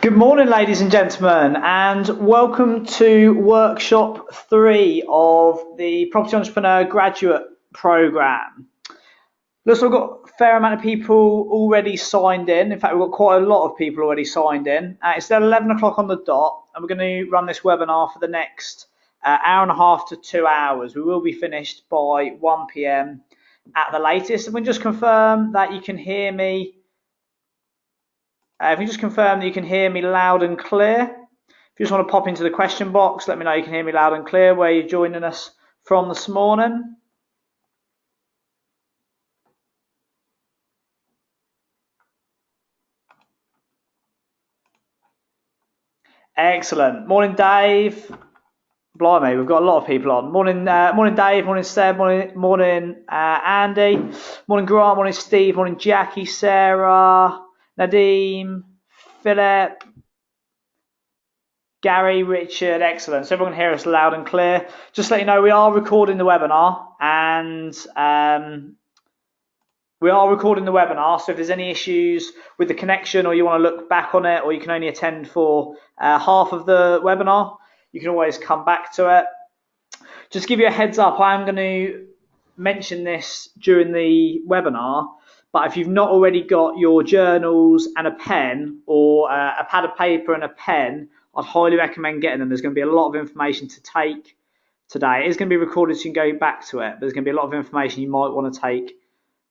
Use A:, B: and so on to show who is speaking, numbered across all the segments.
A: Good morning, ladies and gentlemen, and welcome to workshop 3 of the Property Entrepreneur Graduate Programme. Looks like we've got a fair amount of people already signed in. In fact, we've got quite a lot of people already signed in. It's at 11 o'clock on the dot, and we're going to run this webinar for the next hour and a half to 2 hours. We will be finished by 1 p.m. at the latest. And we just confirm that you can hear me. If you just confirm that you can hear me loud and clear. If you just want to pop into the question box, let me know you can hear me loud and clear where you're joining us from this morning. Excellent. Morning, Dave. Blimey, we've got a lot of people on. Morning, morning, Dave. Morning, Seb. Morning, Andy. Morning, Grant. Morning, Steve. Morning, Jackie, Sarah, Nadeem, Philip, Gary, Richard. Excellent. So everyone can hear us loud and clear. Just to let you know, we are recording the webinar, and so if there's any issues with the connection, or you want to look back on it, or you can only attend for half of the webinar, you can always come back to it. Just to give you a heads up, I am going to mention this during the webinar, but if you've not already got your journals and a pen, or a pad of paper and a pen, I'd highly recommend getting them. There's going to be a lot of information to take today. It is going to be recorded, so you can go back to it. There's going to be a lot of information you might want to take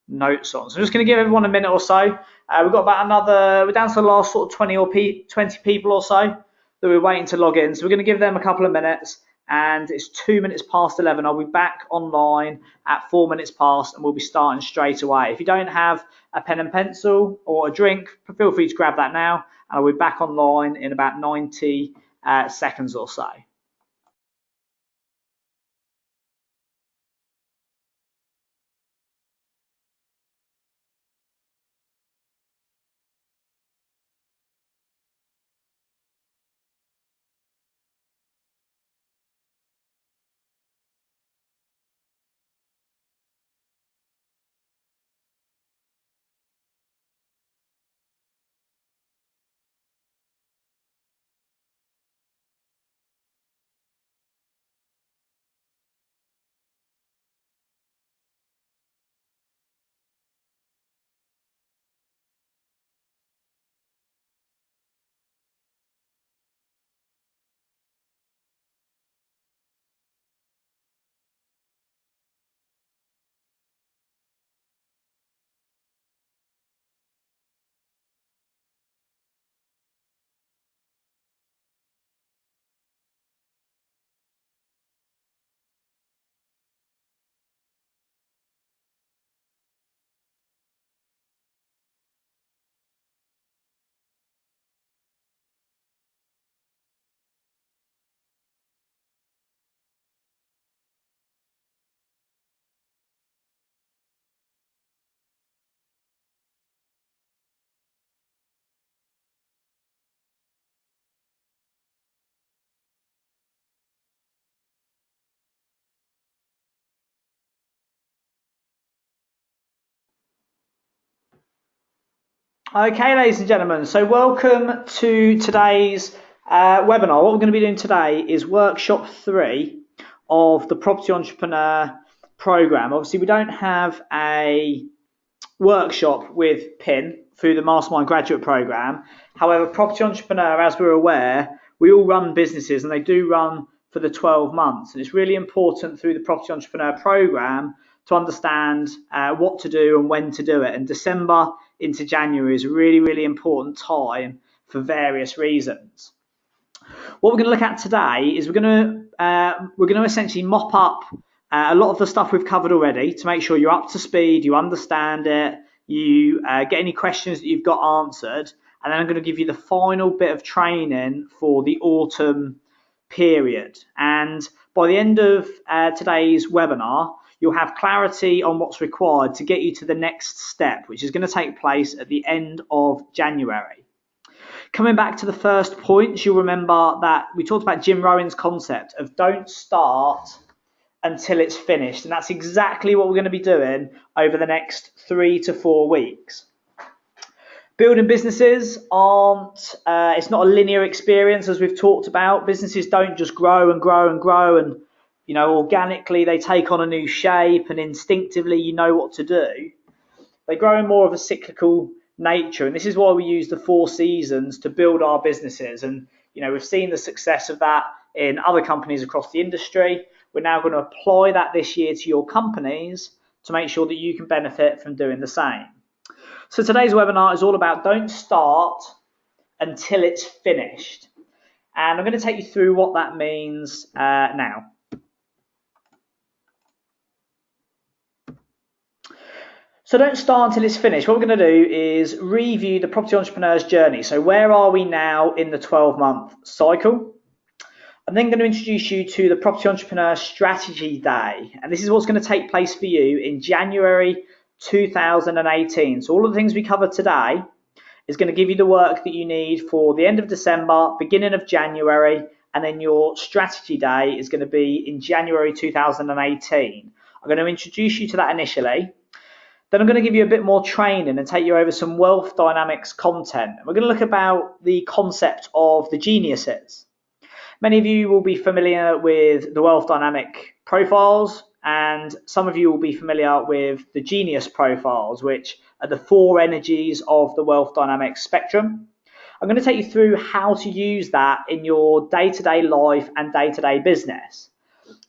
A: notes on. So I'm just going to give everyone a minute or so. We've got about we're down to the last sort of 20 people or so that we're waiting to log in. So we're going to give them a couple of minutes, and it's 2 minutes past 11. I'll be back online at 4 minutes past, and we'll be starting straight away. If you don't have a pen and pencil or a drink, feel free to grab that now, and I'll be back online in about 90 seconds or so. Okay, ladies and gentlemen, so welcome to today's webinar. What we're going to be doing today is workshop 3 of the Property Entrepreneur Programme. Obviously, we don't have a workshop with PIN through the Mastermind Graduate Programme. However, Property Entrepreneur, as we're aware, we all run businesses, and they do run for the 12 months. And it's really important through the Property Entrepreneur Programme to understand what to do and when to do it. And December into January is a really, really important time for various reasons. What we're going to look at today is we're going to essentially mop up a lot of the stuff we've covered already to make sure you're up to speed, you understand it, you get any questions that you've got answered, and then I'm going to give you the final bit of training for the autumn period. And by the end of today's webinar, you'll have clarity on what's required to get you to the next step, which is going to take place at the end of January. Coming back to the first point, you'll remember that we talked about Jim Rohn's concept of don't start until it's finished. And that's exactly what we're going to be doing over the next 3 to 4 weeks. Building businesses aren't, it's not a linear experience, as we've talked about. Businesses don't just grow and grow and grow and, organically they take on a new shape and instinctively you know what to do. They grow in more of a cyclical nature, and this is why we use the 4 seasons to build our businesses. And, we've seen the success of that in other companies across the industry. We're now going to apply that this year to your companies to make sure that you can benefit from doing the same. So today's webinar is all about don't start until it's finished. And I'm going to take you through what that means now. So don't start until it's finished. What we're going to do is review the property entrepreneur's journey. So where are we now in the 12-month cycle? I'm then going to introduce you to the Property Entrepreneur Strategy Day. And this is what's going to take place for you in January 2018. So all of the things we covered today is going to give you the work that you need for the end of December, beginning of January, and then your strategy day is going to be in January 2018. I'm going to introduce you to that initially. Then I'm going to give you a bit more training and take you over some wealth dynamics content. We're going to look about the concept of the geniuses. Many of you will be familiar with the wealth dynamic profiles, and some of you will be familiar with the genius profiles, which are the 4 energies of the wealth dynamic spectrum. I'm going to take you through how to use that in your day-to-day life and day-to-day business.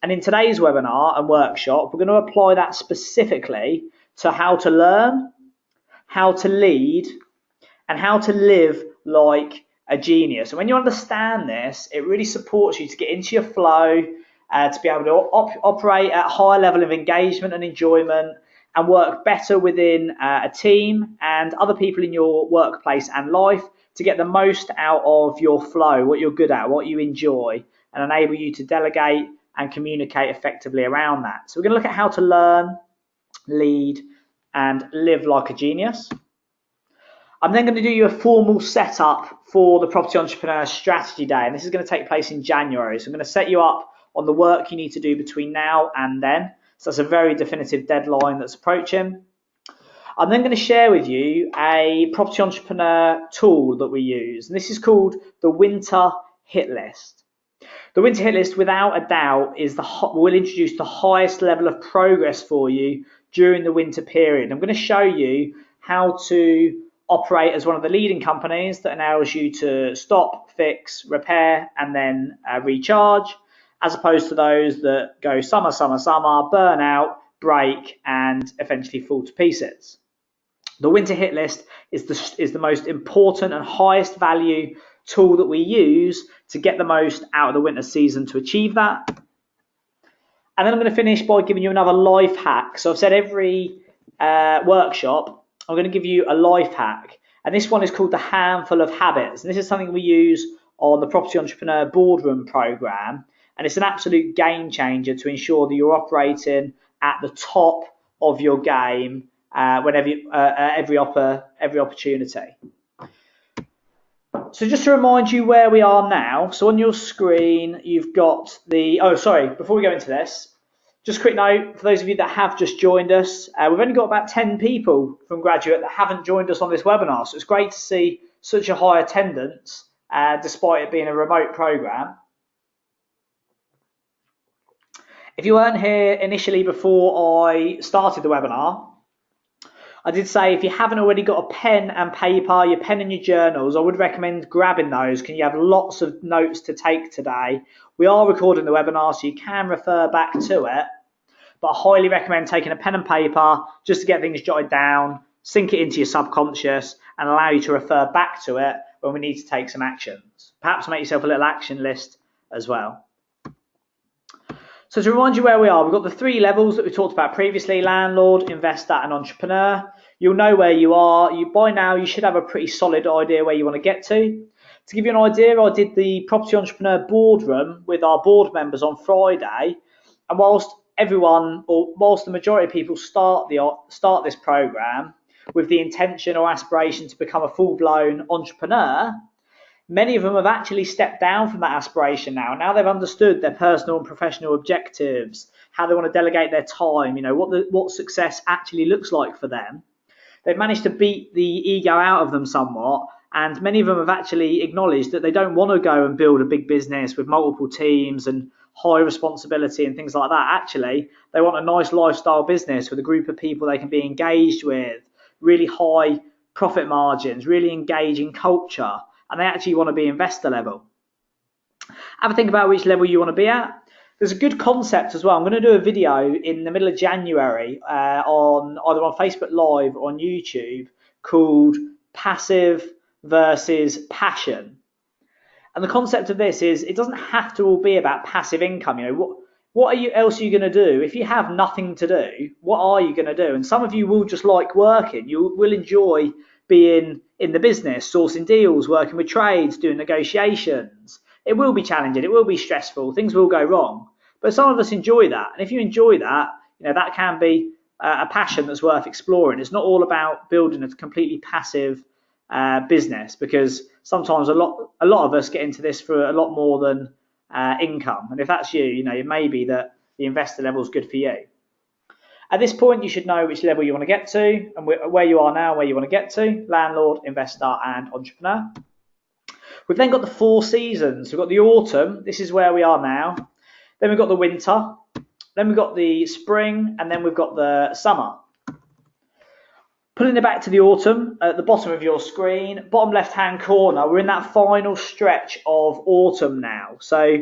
A: And in today's webinar and workshop, we're going to apply that specifically to how to learn, how to lead, and how to live like a genius. And when you understand this, it really supports you to get into your flow, to be able to operate at a higher level of engagement and enjoyment, and work better within a team and other people in your workplace and life to get the most out of your flow, what you're good at, what you enjoy, and enable you to delegate and communicate effectively around that. So we're going to look at how to learn, lead, and live like a genius. I'm then going to do you a formal setup for the Property Entrepreneur Strategy Day, and this is going to take place in January. So I'm going to set you up on the work you need to do between now and then. So that's a very definitive deadline that's approaching. I'm then going to share with you a property entrepreneur tool that we use, and this is called the Winter Hit List. The Winter Hit List, without a doubt, will introduce the highest level of progress for you during the winter period. I'm going to show you how to operate as one of the leading companies that enables you to stop, fix, repair, and then recharge, as opposed to those that go summer, burn out, break, and eventually fall to pieces. The Winter Hit List is the most important and highest value tool that we use to get the most out of the winter season to achieve that. And then I'm going to finish by giving you another life hack. So I've said every workshop, I'm going to give you a life hack. And this one is called the Handful of Habits. And this is something we use on the Property Entrepreneur Boardroom Program. And it's an absolute game changer to ensure that you're operating at the top of your game whenever every opportunity. So just to remind you where we are now, so on your screen you've got before we go into this, just a quick note for those of you that have just joined us, we've only got about 10 people from Graduate that haven't joined us on this webinar, so it's great to see such a high attendance despite it being a remote program. If you weren't here initially before I started the webinar, I did say if you haven't already got a pen and paper, your pen and your journals, I would recommend grabbing those because you have lots of notes to take today. We are recording the webinar, so you can refer back to it, but I highly recommend taking a pen and paper just to get things jotted down, sink it into your subconscious, and allow you to refer back to it when we need to take some actions. Perhaps make yourself a little action list as well. So to remind you where we are, we've got the 3 levels that we talked about previously: landlord, investor, and entrepreneur. You'll know where you are. By now, you should have a pretty solid idea where you want to get to. To give you an idea, I did the Property Entrepreneur Boardroom with our board members on Friday, and whilst the majority of people start this program with the intention or aspiration to become a full-blown entrepreneur, many of them have actually stepped down from that aspiration now. Now they've understood their personal and professional objectives, how they want to delegate their time, what success actually looks like for them. they've managed to beat the ego out of them somewhat, and many of them have actually acknowledged that they don't want to go and build a big business with multiple teams and high responsibility and things like that. Actually, they want a nice lifestyle business with a group of people they can be engaged with, really high profit margins, really engaging culture, and they actually want to be investor level. Have a think about which level you want to be at. There's a good concept as well. I'm going to do a video in the middle of January on either on Facebook Live or on YouTube called Passive versus Passion. And the concept of this is it doesn't have to all be about passive income. You know, what else are you going to do? If you have nothing to do, what are you going to do? And some of you will just like working. You will enjoy being in the business, sourcing deals, working with trades, doing negotiations. It will be challenging. It will be stressful. Things will go wrong. But some of us enjoy that. And if you enjoy that, you know, that can be a passion that's worth exploring. It's not all about building a completely passive business, because sometimes a lot of us get into this for a lot more than income. And if that's you, you know, it may be that the investor level is good for you. At this point, you should know which level you want to get to and where you are now, where you want to get to: landlord, investor, and entrepreneur. We've then got the 4 seasons. We've got the autumn. This is where we are now. Then we've got the winter. Then we've got the spring, and then we've got the summer. Pulling it back to the autumn, at the bottom of your screen, bottom left-hand corner, we're in that final stretch of autumn now. So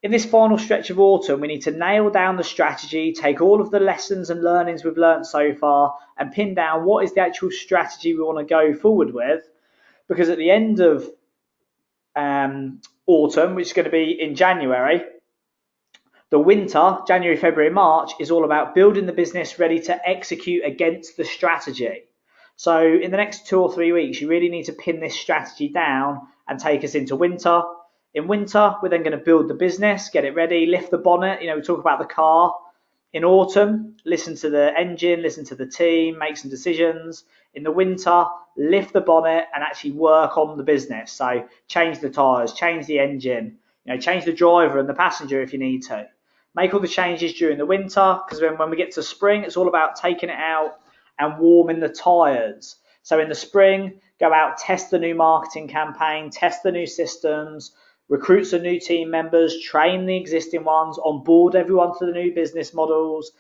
A: in this final stretch of autumn, we need to nail down the strategy, take all of the lessons and learnings we've learned so far, and pin down what is the actual strategy we want to go forward with. Because at the end of autumn, which is going to be in January, the winter, January, February, March, is all about building the business ready to execute against the strategy. So in the next 2 or 3 weeks, you really need to pin this strategy down and take us into winter. In winter, we're then going to build the business, get it ready, lift the bonnet. You know, we talk about the car. In autumn, listen to the engine, listen to the team, make some decisions. In the winter, lift the bonnet and actually work on the business. So change the tyres, change the engine, you know, change the driver and the passenger if you need to. Make all the changes during the winter, because when we get to spring, it's all about taking it out and warming the tyres. So in the spring, go out, test the new marketing campaign, test the new systems, recruit some new team members, train the existing ones, onboard everyone to the new business models,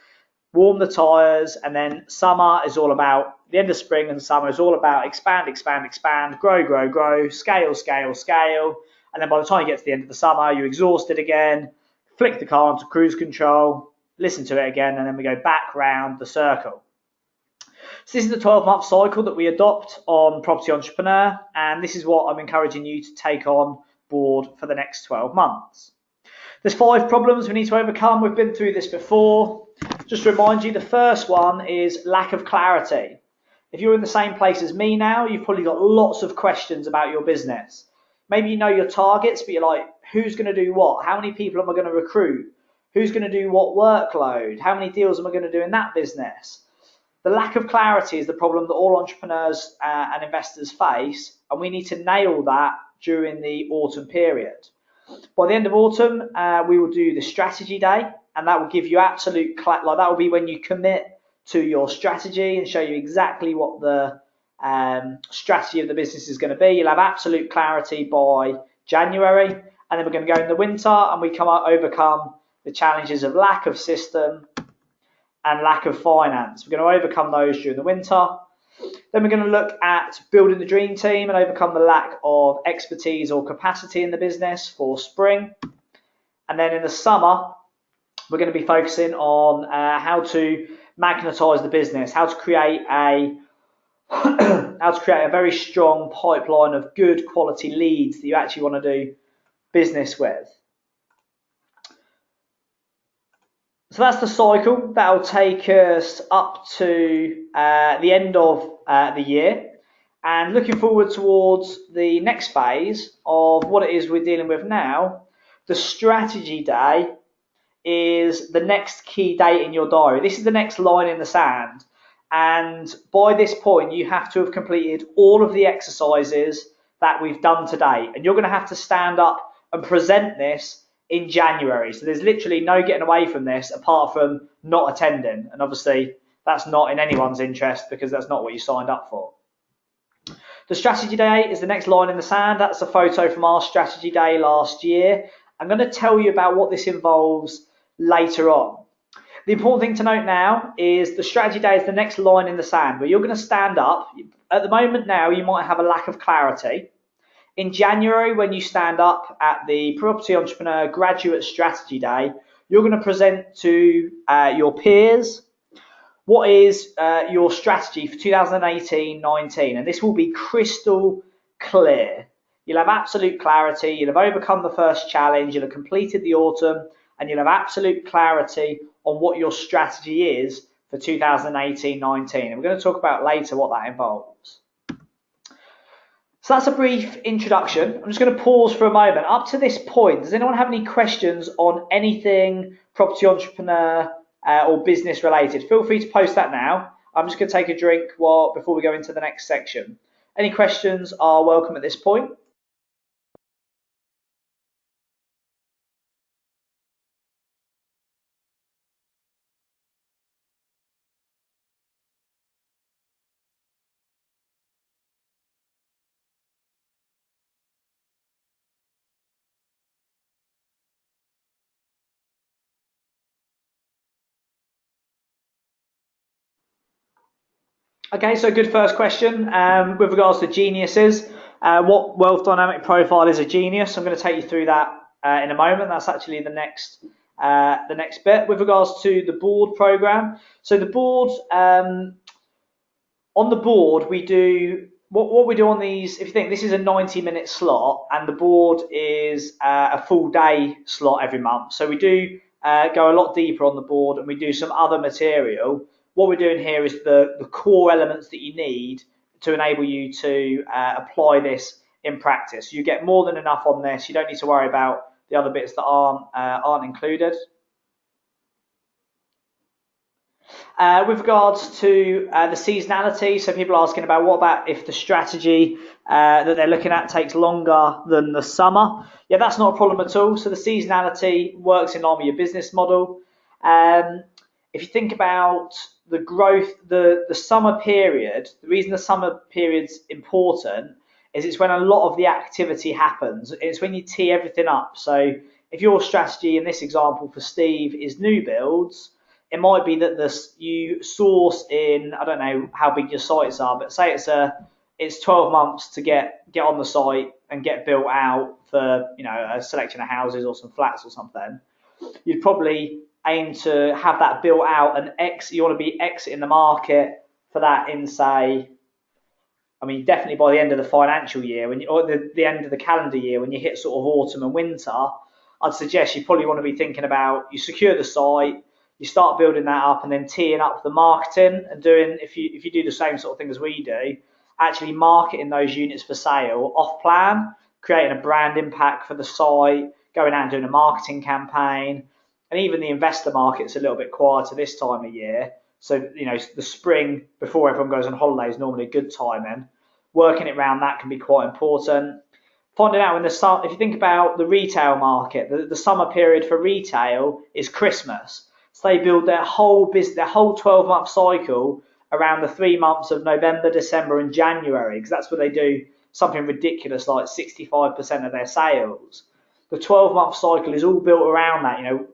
A: warm the tyres. And then summer is all about, the end of spring and summer is all about expand, expand, expand, grow, grow, grow, scale, scale, scale. And then by the time you get to the end of the summer, you're exhausted again, flick the car onto cruise control, listen to it again, and then we go back round the circle. So this is the 12-month cycle that we adopt on Property Entrepreneur, and this is what I'm encouraging you to take on board for the next 12 months. There's 5 problems we need to overcome. We've been through this before. Just to remind you, the first one is lack of clarity. If you're in the same place as me now, you've probably got lots of questions about your business. Maybe you know your targets, but you're like, who's going to do what? How many people am I going to recruit? Who's going to do what workload? How many deals am I going to do in that business? The lack of clarity is the problem that all entrepreneurs and investors face, and we need to nail that during the autumn period. By the end of autumn, we will do the strategy day, and that will give you absolute that will be when you commit to your strategy and show you exactly what the strategy of the business is going to be. You'll have absolute clarity by January, and then we're going to go in the winter and we overcome the challenges of lack of system and lack of finance. We're going to overcome those during the winter. Then we're going to look at building the dream team and overcome the lack of expertise or capacity in the business for spring. And then in the summer, we're going to be focusing on how to magnetize the business, how to create a very strong pipeline of good quality leads that you actually want to do business with. So that's the cycle. That'll take us up to the end of the year, and looking forward towards the next phase of what it is we're dealing with now. The strategy day is the next key date in your diary. This is the next line in the sand. And by this point, you have to have completed all of the exercises that we've done today. And you're going to have to stand up and present this in January. So there's literally no getting away from this apart from not attending. And obviously, That's not in anyone's interest because that's not what you signed up for. The strategy day is the next line in the sand. That's a photo from our strategy day last year. I'm going to tell you about what this involves later on. The important thing to note now is the strategy day is the next line in the sand where you're going to stand up. At the moment now, you might have a lack of clarity. In January, when you stand up at the Property Entrepreneur Graduate Strategy Day, you're going to present to your peers what is your strategy for 2018-19, and this will be crystal clear. You'll have absolute clarity, you'll have overcome the first challenge, you'll have completed the autumn, and you'll have absolute clarity on what your strategy is for 2018-19. And we're going to talk about later what that involves. So that's a brief introduction. I'm just going to pause for a moment. Up to this point, does anyone have any questions on anything property entrepreneur or business related? Feel free to post that now. I'm just going to take a drink before we go into the next section. Any questions are welcome at this point. Okay, so good first question. With regards to geniuses, what wealth dynamic profile is a genius? I'm going to take you through that in a moment. That's actually the next bit. With regards to the board program, so the board, on the board we do what we do on these. If you think this is a 90-minute slot, and the board is a full day slot every month, so we do go a lot deeper on the board, and we do some other material. What we're doing here is the core elements that you need to enable you to apply this in practice. You get more than enough on this. You don't need to worry about the other bits that aren't included. With regards to the seasonality, so people are asking about what about if the strategy that they're looking at takes longer than the summer? Yeah, that's not a problem at all. So the seasonality works in line with your business model. If you think about the growth, the summer period, the reason the summer period's important is it's when a lot of the activity happens. It's when you tee everything up. So if your strategy in this example for Steve is new builds, it might be that you source in, I don't know how big your sites are, but say it's 12 months to get on the site and get built out for a selection of houses or some flats or something. You'd probably aim to have that built out and you want to be exiting the market for that in, say, definitely by the end of the financial year, or the end of the calendar year, when you hit sort of autumn and winter. I'd suggest you probably want to be thinking about, you secure the site, you start building that up, and then teeing up the marketing and doing, if you do the same sort of thing as we do, actually marketing those units for sale off plan, creating a brand impact for the site, going out and doing a marketing campaign. And even the investor market's a little bit quieter this time of year. So, the spring before everyone goes on holiday is normally a good timing. Working it around that can be quite important. Finding out when if you think about the retail market, the summer period for retail is Christmas. So they build their whole 12-month cycle around the 3 months of November, December, and January, because that's where they do something ridiculous like 65% of their sales. The 12-month cycle is all built around that.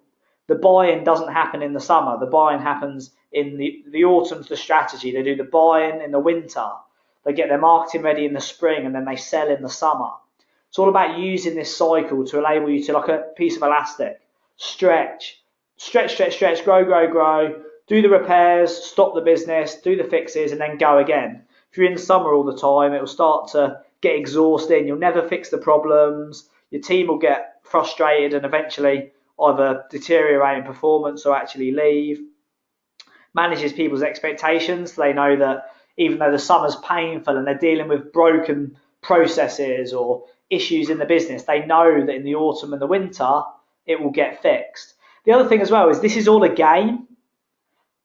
A: The buy-in doesn't happen in the summer. The buy-in happens in the autumn's the strategy. They do the buy-in in the winter. They get their marketing ready in the spring, and then they sell in the summer. It's all about using this cycle to enable you to, like a piece of elastic, stretch, grow, do the repairs, stop the business, do the fixes, and then go again. If you're in the summer all the time, it will start to get exhausting. You'll never fix the problems. Your team will get frustrated and eventually either deteriorate in performance or actually leave. Manages people's expectations. They know that even though the summer's painful and they're dealing with broken processes or issues in the business, they know that in the autumn and the winter it will get fixed. The other thing as well is this is all a game.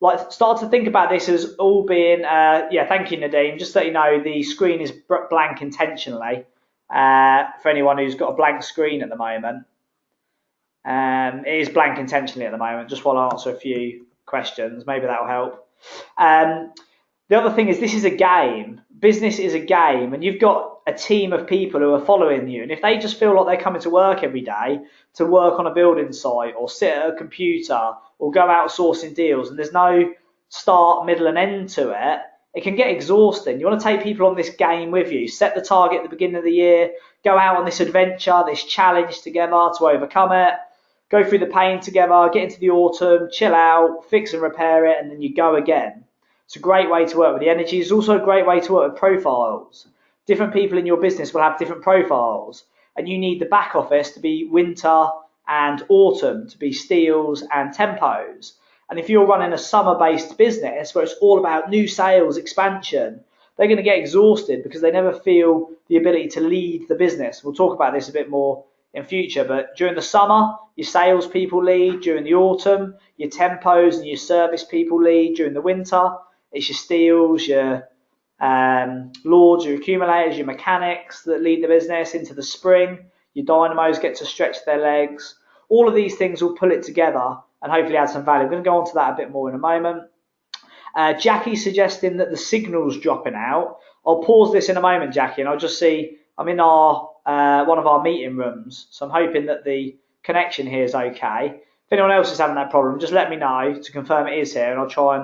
A: Like, start to think about this as all being, thank you, Nadine. Just so you know, the screen is blank intentionally for anyone who's got a blank screen at the moment. It is blank intentionally at the moment, just while I answer a few questions. Maybe that'll help. The other thing is this is a game. Business is a game, and you've got a team of people who are following you. And if they just feel like they're coming to work every day to work on a building site or sit at a computer or go outsourcing deals, and there's no start, middle, and end to it, it can get exhausting. You want to take people on this game with you. Set the target at the beginning of the year. Go out on this adventure, this challenge together to overcome it. Go through the pain together, get into the autumn, chill out, fix and repair it, and then you go again. It's a great way to work with the energy. It's also a great way to work with profiles. Different people in your business will have different profiles, and you need the back office to be winter and autumn, to be steels and tempos. And if you're running a summer-based business where it's all about new sales, expansion, they're going to get exhausted because they never feel the ability to lead the business. We'll talk about this a bit more in future, but during the summer, your sales people lead. During the autumn, your tempos and your service people lead. During the winter, it's your steels, your lords, your accumulators, your mechanics that lead the business. Into the spring, your dynamos get to stretch their legs. All of these things will pull it together and hopefully add some value. I'm going to go on to that a bit more in a moment. Jackie's suggesting that the signal's dropping out. I'll pause this in a moment, Jackie, and I'll just see. I'm in our one of our meeting rooms, so I'm hoping that the connection here is okay. If anyone else is having that problem, just let me know to confirm it is here, and I'll try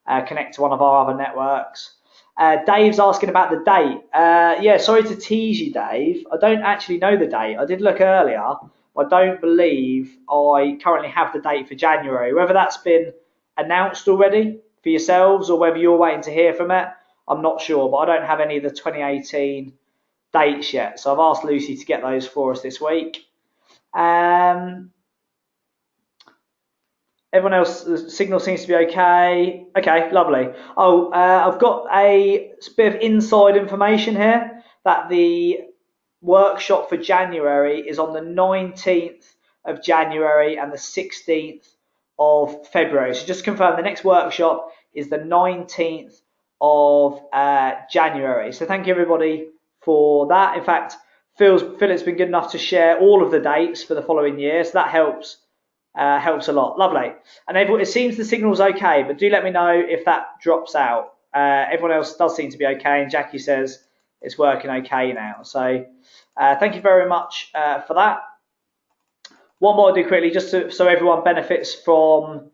A: and connect to one of our other networks. Dave's asking about the date. Yeah, sorry to tease you, Dave. I don't actually know the date. I did look earlier. I don't believe I currently have the date for January. Whether that's been announced already for yourselves or whether you're waiting to hear from it, I'm not sure, but I don't have any of the 2018 dates yet. So I've asked Lucy to get those for us this week. Everyone else, the signal seems to be okay. Okay, lovely. Oh, I've got a bit of inside information here that the workshop for January is on the 19th of January and the 16th of February. So just to confirm, the next workshop is the 19th of January. So thank you everybody for that. In fact, Phil's been good enough to share all of the dates for the following year, so that helps a lot. Lovely. And everyone, it seems the signal's okay, but do let me know if that drops out. Everyone else does seem to be okay, and Jackie says it's working okay now. So thank you very much for that. One more I'll do quickly, just so everyone benefits from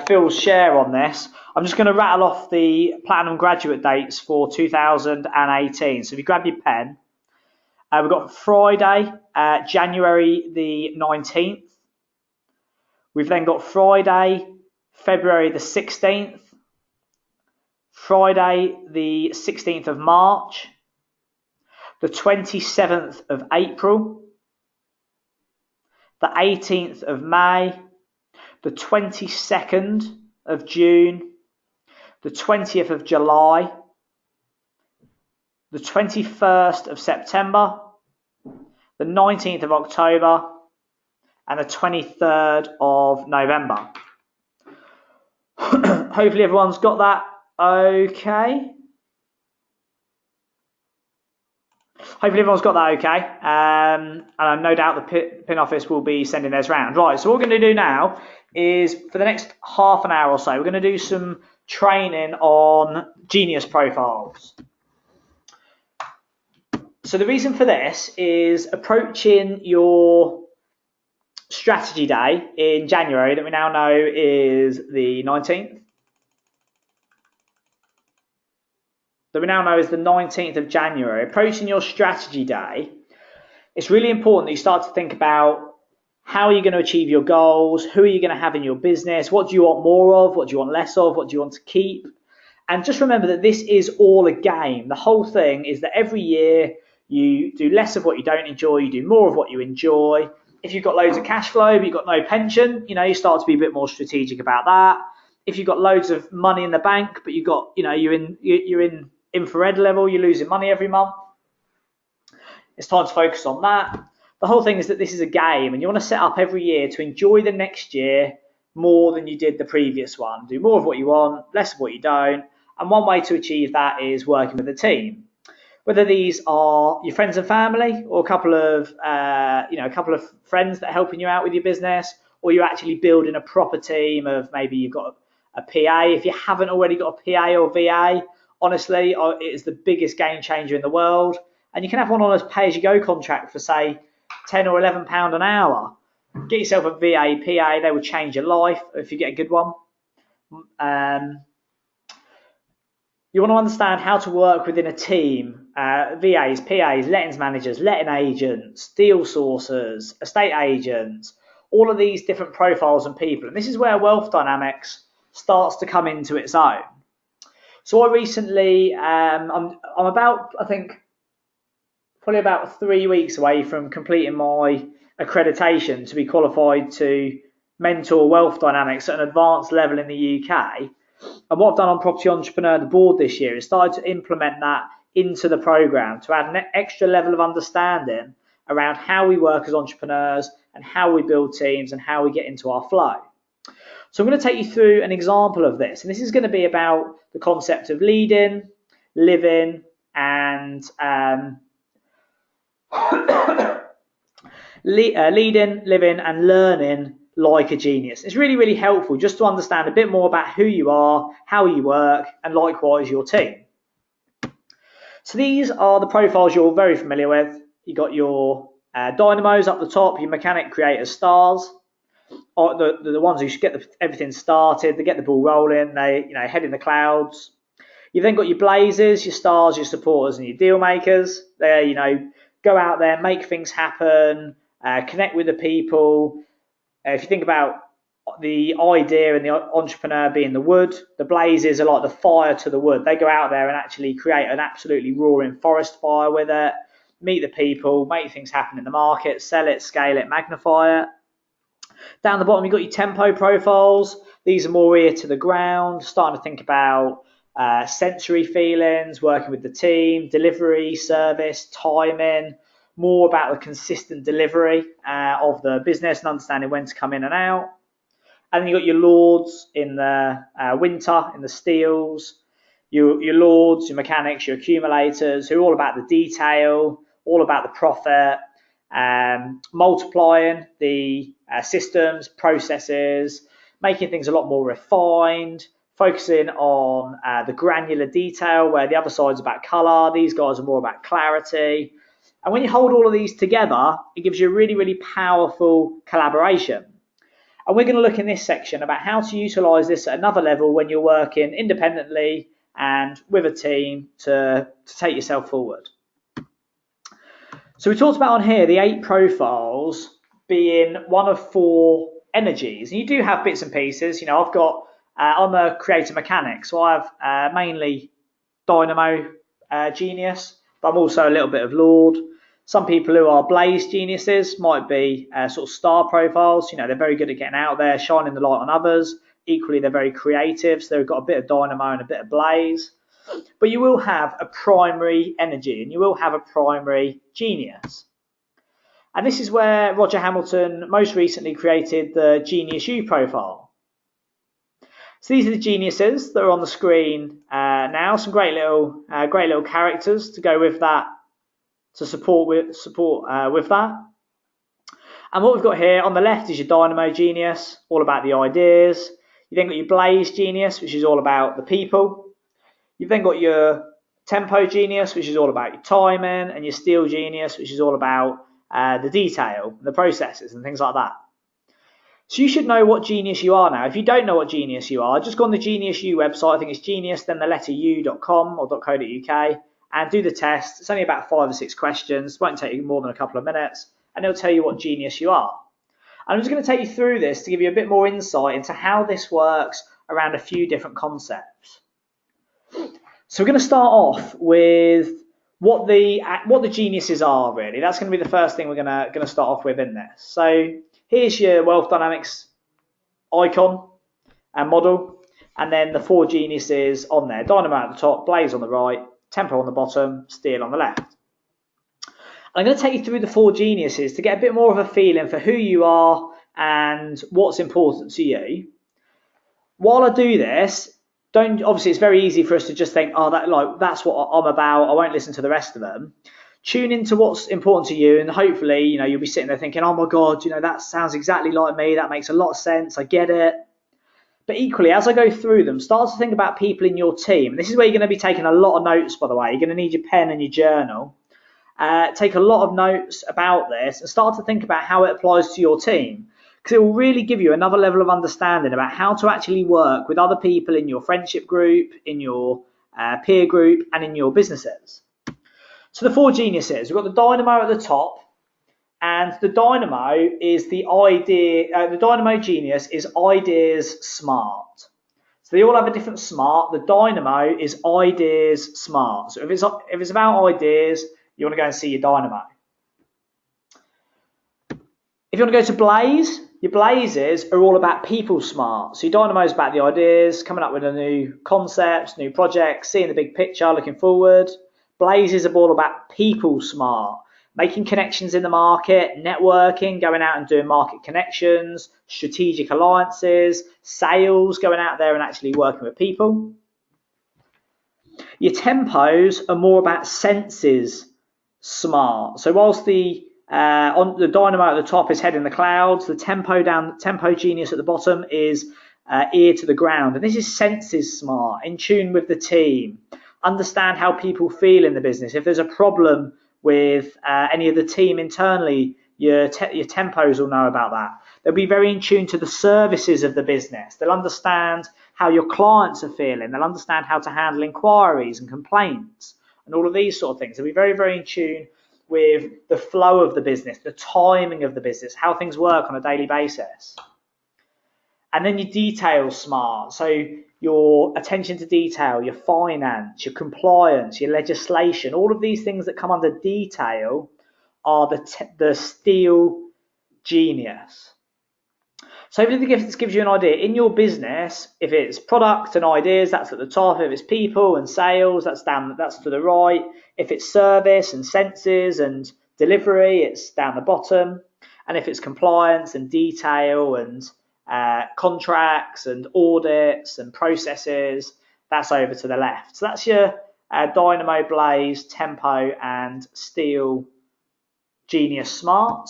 A: Phil's share on this. I'm just going to rattle off the Platinum graduate dates for 2018. So if you grab your pen, we've got Friday, January the 19th. We've then got Friday, February the 16th. Friday the 16th of March. The 27th of April. The 18th of May. The 22nd of June. The 20th of July. The 21st of September. The 19th of October. And the 23rd of November. Hopefully everyone's got that okay. Hopefully everyone's got that okay. And no doubt the pin office will be sending theirs round. Right, so what we're going to do now is for the next half an hour or so, we're going to do some training on Genius profiles. So the reason for this is approaching your strategy day in January that we now know is the 19th. That we now know is the 19th of January. Approaching your strategy day, it's really important that you start to think about how are you going to achieve your goals, who are you going to have in your business, what do you want more of, what do you want less of, what do you want to keep. And just remember that this is all a game. The whole thing is that every year you do less of what you don't enjoy, you do more of what you enjoy. If you've got loads of cash flow but you've got no pension, you start to be a bit more strategic about that. If you've got loads of money in the bank but you've got, you're in infrared level, you're losing money every month, it's time to focus on that. The whole thing is that this is a game and you want to set up every year to enjoy the next year more than you did the previous one. Do more of what you want, less of what you don't. And one way to achieve that is working with a team. Whether these are your friends and family or a couple of friends that are helping you out with your business, or you're actually building a proper team of maybe you've got a PA. If you haven't already got a PA or VA, honestly, it is the biggest game changer in the world. And you can have one on a pay-as-you-go contract for, say, £10 or £11 an hour. Get yourself a VA, PA, they will change your life if you get a good one. You want to understand how to work within a team, VAs, PAs, lettings managers, letting agents, deal sourcers, estate agents, all of these different profiles and people. And this is where Wealth Dynamics starts to come into its own. So I recently, I'm about, I think, probably about 3 weeks away from completing my accreditation to be qualified to mentor Wealth Dynamics at an advanced level in the UK. And what I've done on Property Entrepreneur, the board this year, is started to implement that into the program to add an extra level of understanding around how we work as entrepreneurs and how we build teams and how we get into our flow. So I'm going to take you through an example of this. And this is going to be about the concept of leading, living, and leading, living, and learning like a genius. It's really, really helpful just to understand a bit more about who you are, how you work, and likewise your team. So these are the profiles you're very familiar with. You've got your dynamos up the top, your mechanic, creators, stars, or the ones who get everything started, they get the ball rolling, they head in the clouds. You've then got your blazers, your stars, your supporters, and your deal makers. They go out there, make things happen, connect with the people. If you think about the idea and the entrepreneur being the wood, the blazes are like the fire to the wood. They go out there and actually create an absolutely roaring forest fire with it, meet the people, make things happen in the market, sell it, scale it, magnify it. Down the bottom, you've got your tempo profiles. These are more ear to the ground, starting to think about sensory feelings, working with the team, delivery, service, timing, more about the consistent delivery of the business and understanding when to come in and out. And then you've got your lords in the winter, in the steels, your lords, your mechanics, your accumulators, who are all about the detail, all about the profit, multiplying the systems, processes, making things a lot more refined, focusing on the granular detail, where the other side's about colour, these guys are more about clarity. And when you hold all of these together, it gives you a really, really powerful collaboration. And we're going to look in this section about how to utilise this at another level when you're working independently and with a team to take yourself forward. So we talked about on here the 8 profiles being one of 4 energies. And you do have bits and pieces. I've got, I'm a creator mechanic, so I have mainly dynamo genius, but I'm also a little bit of lord. Some people who are blaze geniuses might be sort of star profiles. They're very good at getting out there, shining the light on others. Equally, they're very creative, so they've got a bit of dynamo and a bit of blaze. But you will have a primary energy and you will have a primary genius. And this is where Roger Hamilton most recently created the Genius U profile. So these are the geniuses that are on the screen now. Some great little characters to go with that, to support with that. And what we've got here on the left is your dynamo genius, all about the ideas. You then got your blaze genius, which is all about the people. You've then got your tempo genius, which is all about your timing, and your steel genius, which is all about the detail, the processes and things like that. So you should know what genius you are now. If you don't know what genius you are, just go on the Genius U website. I think it's genius, then the letter u.com or .co.uk, and do the test. It's only about 5 or 6 questions. It won't take you more than a couple of minutes, and it'll tell you what genius you are. And I'm just going to take you through this to give you a bit more insight into how this works around a few different concepts. So we're going to start off with what the geniuses are, really. That's going to be the first thing we're going to start off with in this. So here's your Wealth Dynamics icon and model, and then the 4 geniuses on there. Dynamo at the top, Blaze on the right, Tempo on the bottom, Steel on the left. I'm going to take you through the 4 geniuses to get a bit more of a feeling for who you are and what's important to you. While I do this, obviously it's very easy for us to just think, that's what I'm about, I won't listen to the rest of them. Tune into what's important to you, and hopefully, you'll be sitting there thinking, oh my God, that sounds exactly like me, that makes a lot of sense, I get it. But equally, as I go through them, start to think about people in your team. This is where you're going to be taking a lot of notes, by the way. You're going to need your pen and your journal. Take a lot of notes about this and start to think about how it applies to your team, because it will really give you another level of understanding about how to actually work with other people in your friendship group, in your peer group, and in your businesses. So the 4 geniuses, we've got the dynamo at the top, and the dynamo is the idea. The dynamo genius is ideas smart. So they all have a different smart. The dynamo is ideas smart. So if it's about ideas, you want to go and see your dynamo. If you want to go to Blaze, your Blazes are all about people smart. So your dynamo is about the ideas, coming up with a new concepts, new projects, seeing the big picture, looking forward. Blazes are all about people smart, making connections in the market, networking, going out and doing market connections, strategic alliances, sales, going out there and actually working with people. Your tempos are more about senses smart. So whilst the on the dynamo at the top is head in the clouds, the tempo genius at the bottom is ear to the ground. And this is senses smart, in tune with the team, understand how people feel in the business. If there's a problem with any of the team internally, your tempos will know about that. They'll be very in tune to the services of the business. They'll understand how your clients are feeling. They'll understand how to handle inquiries and complaints and all of these sort of things. They'll be very, very in tune with the flow of the business, the timing of the business, how things work on a daily basis. And then your details smart. So your attention to detail, your finance, your compliance, your legislation, all of these things that come under detail are the steel genius. So hopefully this gives you an idea. In your business, if it's product and ideas, that's at the top. If it's people and sales, that's to the right. If it's service and senses and delivery, it's down the bottom. And if it's compliance and detail and contracts and audits and processes, that's over to the left. So that's your dynamo, blaze, tempo, and steel genius smart.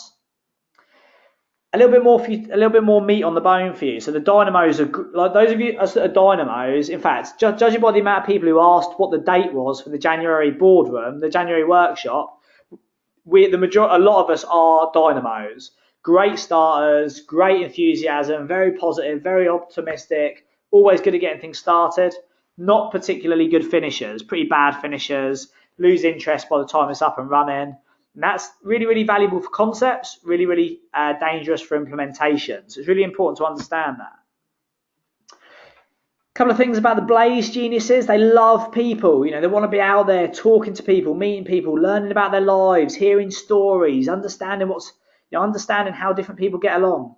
A: A little bit more meat on the bone for you. So the dynamos are like those of you that are dynamos. In fact, judging by the amount of people who asked what the date was for the January boardroom, the January workshop, a lot of us are dynamos. Great starters, great enthusiasm, very positive, very optimistic, always good at getting things started. Not particularly good finishers, pretty bad finishers, lose interest by the time it's up and running. And that's really, really valuable for concepts, really, really dangerous for implementation. So it's really important to understand that. A couple of things about the Blaze geniuses. They love people. They want to be out there talking to people, meeting people, learning about their lives, hearing stories, understanding understanding how different people get along.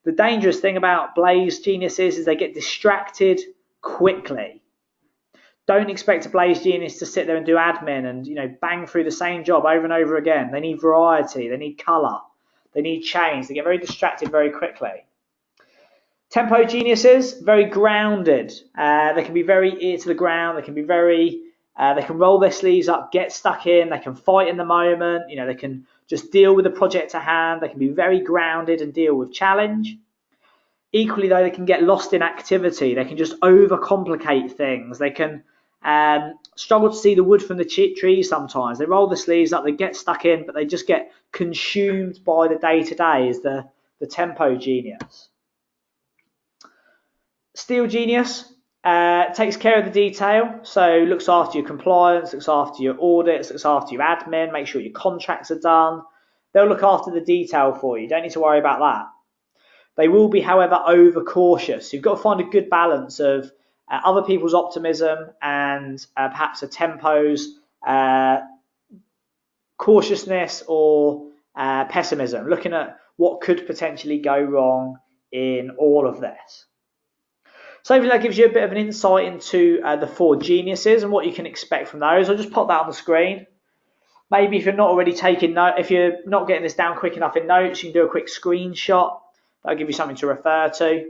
A: The dangerous thing about Blaze geniuses is they get distracted quickly. Don't expect a Blaze genius to sit there and do admin and bang through the same job over and over again. They need variety, they need colour, they need change. They get very distracted very quickly. Tempo geniuses, very grounded. They can be very ear to the ground. They can be they can roll their sleeves up, get stuck in. They can fight in the moment. They can just deal with the project at hand. They can be very grounded and deal with challenge. Equally, though, they can get lost in activity. They can just overcomplicate things. They can struggle to see the wood from the tree sometimes. They roll the sleeves up, they get stuck in, but they just get consumed by the day-to-day as the tempo genius. Steel genius takes care of the detail, so looks after your compliance, looks after your audits, looks after your admin, make sure your contracts are done. They'll look after the detail for you. Don't need to worry about that. They will be, however, over-cautious. You've got to find a good balance of other people's optimism and perhaps a tempo's cautiousness or pessimism, looking at what could potentially go wrong in all of this. So hopefully that gives you a bit of an insight into the 4 geniuses and what you can expect from those. I'll just pop that on the screen. Maybe if you're not already taking note, if you're not getting this down quick enough in notes, you can do a quick screenshot. That'll give you something to refer to.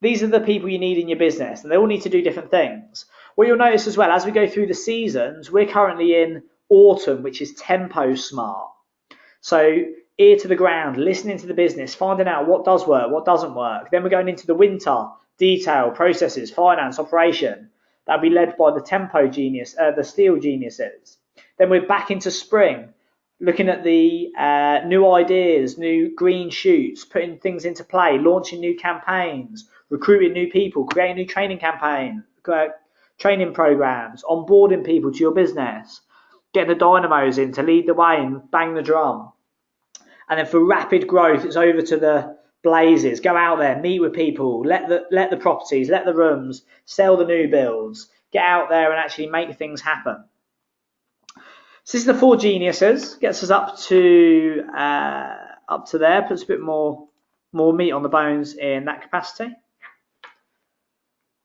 A: These are the people you need in your business, and they all need to do different things. What you'll notice as well, as we go through the seasons, we're currently in autumn, which is tempo smart. So ear to the ground, listening to the business, finding out what does work, what doesn't work. Then we're going into the winter, detail, processes, finance, operation. That'll be led by the tempo genius, the steel geniuses. Then we're back into spring, looking at the new ideas, new green shoots, putting things into play, launching new campaigns, recruiting new people, creating new training programs, onboarding people to your business, getting the dynamos in to lead the way and bang the drum. And then for rapid growth, it's over to the blazes. Go out there, meet with people, let the properties, let the rooms, sell the new builds, get out there and actually make things happen. So this is the 4 geniuses, gets us up to there, puts a bit more meat on the bones in that capacity.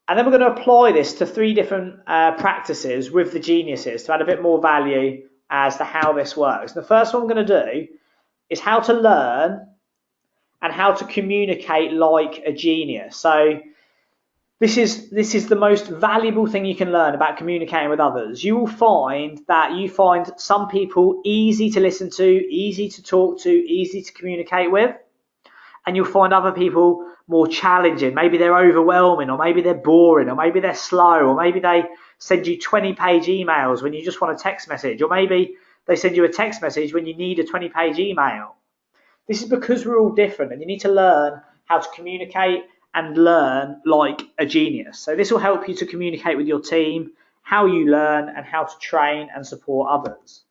A: And then we're going to apply this to 3 different practices with the geniuses to add a bit more value as to how this works. The first one I'm going to do is how to learn and how to communicate like a genius. So this is the most valuable thing you can learn about communicating with others. You will find that you find some people easy to listen to, easy to talk to, easy to communicate with, and you'll find other people more challenging. Maybe they're overwhelming, or maybe they're boring, or maybe they're slow, or maybe they send you 20-page emails when you just want a text message, or maybe they send you a text message when you need a 20-page email. This is because we're all different, and you need to learn how to communicate and learn like a genius. So this will help you to communicate with your team, how you learn, and how to train and support others.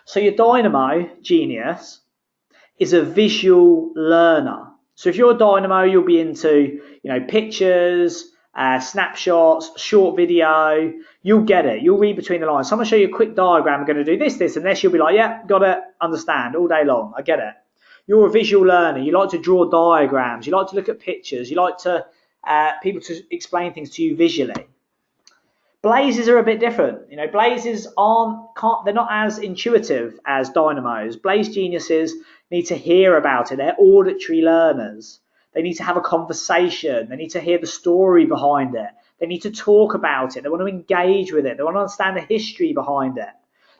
A: So your dynamo genius is a visual learner. So if you're a dynamo, you'll be into, pictures, snapshots, short video. You'll get it. You'll read between the lines. So I'm going to show you a quick diagram. I'm going to do this, this, and this. You'll be like, yeah, got it, understand all day long. I get it. You're a visual learner. You like to draw diagrams. You like to look at pictures. You like to people to explain things to you visually. Blazes are a bit different. Blazes they're not as intuitive as dynamos. Blaze geniuses need to hear about it. They're auditory learners. They need to have a conversation. They need to hear the story behind it. They need to talk about it. They want to engage with it. They want to understand the history behind it.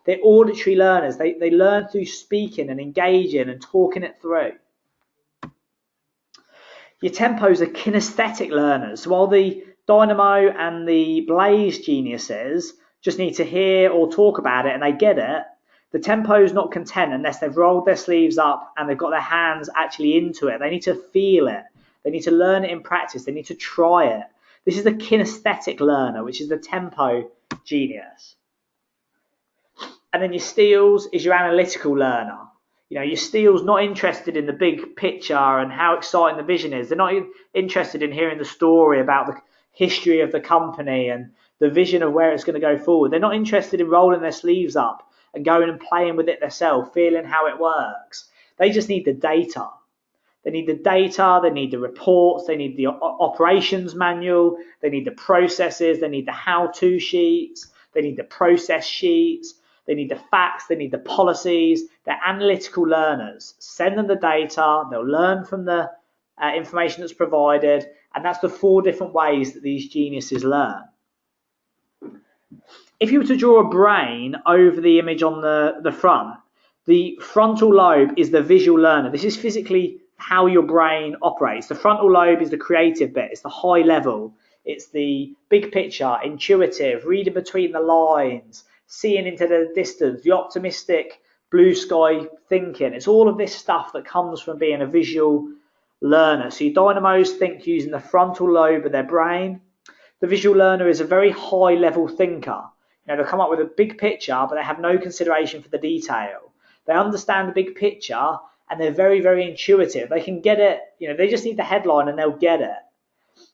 A: They're auditory learners. They learn through speaking and engaging and talking it through. Your tempos are kinesthetic learners. So while the dynamo and the blaze geniuses just need to hear or talk about it and they get it, the tempo is not content unless they've rolled their sleeves up and they've got their hands actually into it. They need to feel it. They need to learn it in practice. They need to try it. This is the kinesthetic learner, which is the tempo genius. And then your steels is your analytical learner. Your steel's not interested in the big picture and how exciting the vision is. They're not interested in hearing the story about the history of the company and the vision of where it's going to go forward. They're not interested in rolling their sleeves up and going and playing with it themselves, feeling how it works. They just need the data. They need the data, they need the reports, they need the operations manual, they need the processes, they need the how-to sheets, they need the process sheets, they need the facts, they need the policies. They're analytical learners. Send them the data, they'll learn from the information that's provided, and that's the 4 different ways that these geniuses learn. If you were to draw a brain over the image on the front, the frontal lobe is the visual learner. This is physically how your brain operates. The frontal lobe is the creative bit. It's the high level. It's the big picture, intuitive, reading between the lines, seeing into the distance, the optimistic blue sky thinking. It's all of this stuff that comes from being a visual learner. So your dynamos think using the frontal lobe of their brain. The visual learner is a very high level thinker. They'll come up with a big picture, but they have no consideration for the detail. They understand the big picture and they're very, very intuitive. They can get it, they just need the headline and they'll get it.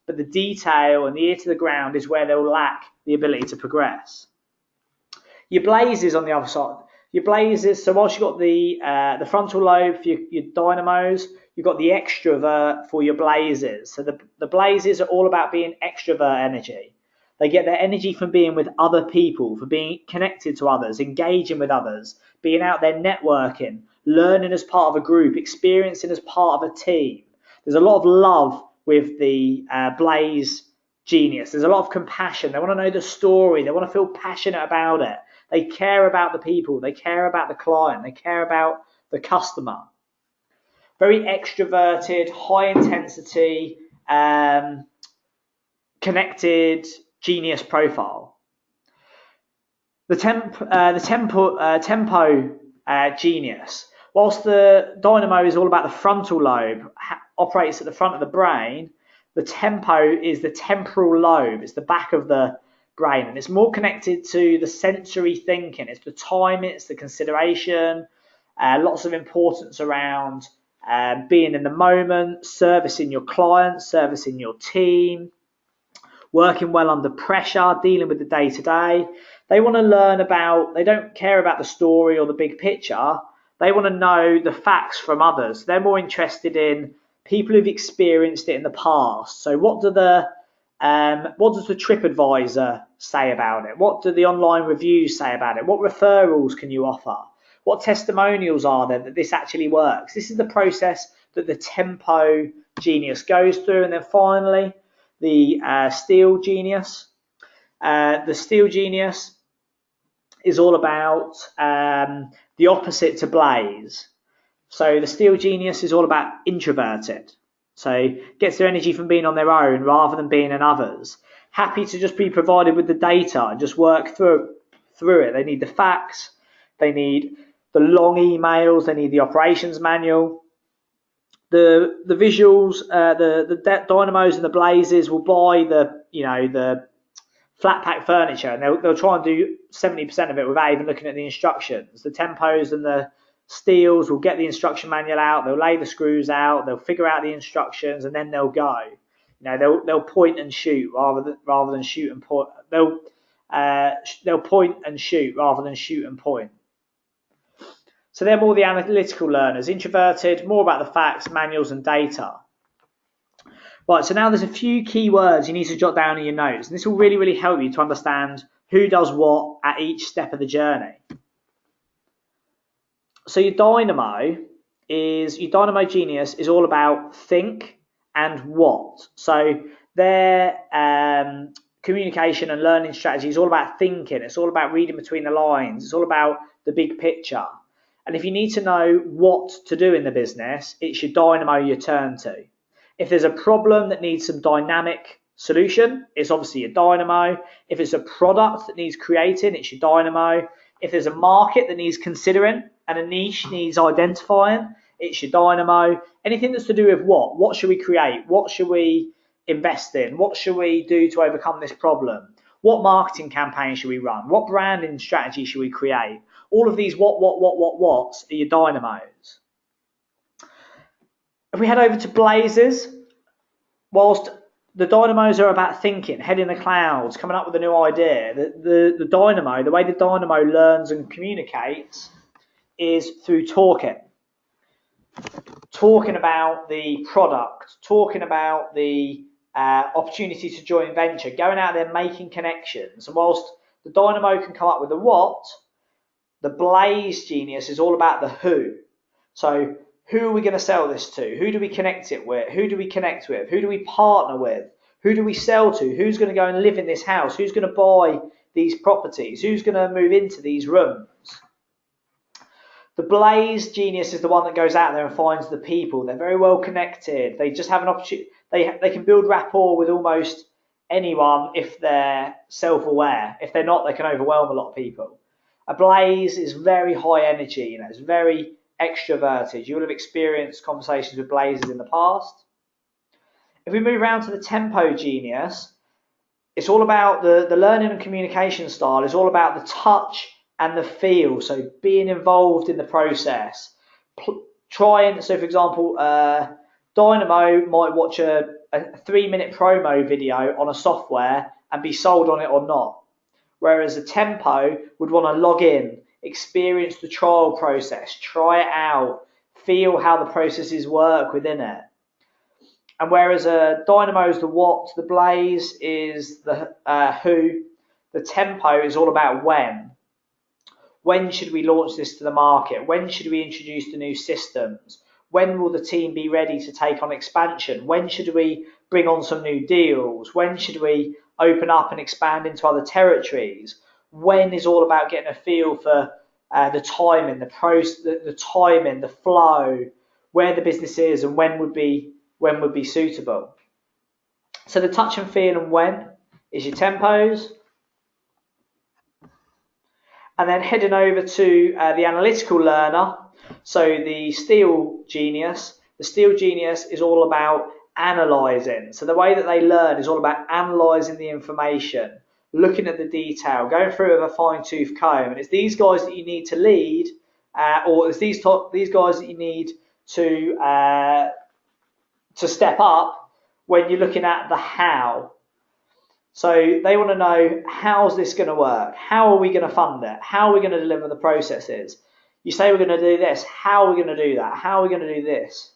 A: But the detail and the ear to the ground is where they'll lack the ability to progress. Your blazes on the other side. Your blazes, so whilst you've got the frontal lobe for your dynamos, you've got the extrovert for your blazes. So the blazes are all about being extrovert energy. They get their energy from being with other people, for being connected to others, engaging with others, being out there networking, learning as part of a group, experiencing as part of a team. There's a lot of love with the blaze genius. There's a lot of compassion. They want to know the story. They want to feel passionate about it. They care about the people. They care about the client. They care about the customer. Very extroverted, high intensity, connected genius profile. The tempo genius. Whilst the dynamo is all about the frontal lobe, operates at the front of the brain, the tempo is the temporal lobe. It's the back of the brain, and it's more connected to the sensory thinking. It's the time, it's the consideration, lots of importance around being in the moment, servicing your clients, servicing your team, working well under pressure, dealing with the day-to-day. They want to learn about, they don't care about the story or the big picture. They want to know the facts from others. They're more interested in people who've experienced it in the past. So what does the TripAdvisor say about it? What do the online reviews say about it? What referrals can you offer? What testimonials are there that this actually works? This is the process that the tempo genius goes through. And then finally, the steel genius. The steel genius is all about the opposite to blaze. So the steel genius is all about introverted. So gets their energy from being on their own rather than being in others. Happy to just be provided with the data and just work through it. They need the facts. They need the long emails. They need the operations manual. The visuals, the dynamos and the blazes will buy the flat pack furniture, and they'll try and do 70% of it without even looking at the instructions. The tempos and the steels will get the instruction manual out. They'll lay the screws out. They'll figure out the instructions, and then they'll go. They'll point and shoot rather than shoot and point. They'll point and shoot rather than shoot and point. So they're more the analytical learners, introverted, more about the facts, manuals, and data. Right, so now there's a few key words you need to jot down in your notes, and this will really, really help you to understand who does what at each step of the journey. So your dynamo genius is all about think and what. So their communication and learning strategy is all about thinking. It's all about reading between the lines. It's all about the big picture. And if you need to know what to do in the business, it's your dynamo you turn to. If there's a problem that needs some dynamic solution, it's obviously your dynamo. If it's a product that needs creating, it's your dynamo. If there's a market that needs considering and a niche needs identifying, it's your dynamo. Anything that's to do with what should we create? What should we invest in? What should we do to overcome this problem? What marketing campaign should we run? What branding strategy should we create? All of these what's are your dynamos. If we head over to blazes, whilst the dynamos are about thinking, head in the clouds, coming up with a new idea, the dynamo, the way the dynamo learns and communicates is through talking. Talking about the product, talking about the opportunity to join venture, going out there making connections. And whilst the dynamo can come up with the what, the blaze genius is all about the who. So who are we going to sell this to? Who do we connect it with? Who do we connect with? Who do we partner with? Who do we sell to? Who's going to go and live in this house? Who's going to buy these properties? Who's going to move into these rooms? The blaze genius is the one that goes out there and finds the people. They're very well connected. They just have an opportunity. They can build rapport with almost anyone if they're self-aware. If they're not, they can overwhelm a lot of people. A blaze is very high energy. It's very extroverted. You will have experienced conversations with blazes in the past. If we move around to the tempo genius, it's all about the learning and communication style. It's all about the touch and the feel. So being involved in the process. So for example, Dynamo might watch a 3-minute promo video on a software and be sold on it or not. Whereas a tempo would want to log in, experience the trial process, try it out, feel how the processes work within it. And whereas a dynamo is the what, the blaze is the who, the tempo is all about when. When should we launch this to the market? When should we introduce the new systems? When will the team be ready to take on expansion? When should we bring on some new deals? When should we open up and expand into other territories? When is all about getting a feel for the timing, the timing, the flow, where the business is, and when would be suitable. So the touch and feel and when is your tempos. And then heading over to the analytical learner, so the Steel Genius. The Steel Genius is all about analysing. So the way that they learn is all about analysing the information, looking at the detail, going through it with a fine-tooth comb. And it's these guys that you need to lead, or it's these guys that you need to step up when you're looking at the how. So they want to know, how's this going to work? How are we going to fund it? How are we going to deliver the processes? You say we're going to do this. How are we going to do that? How are we going to do this?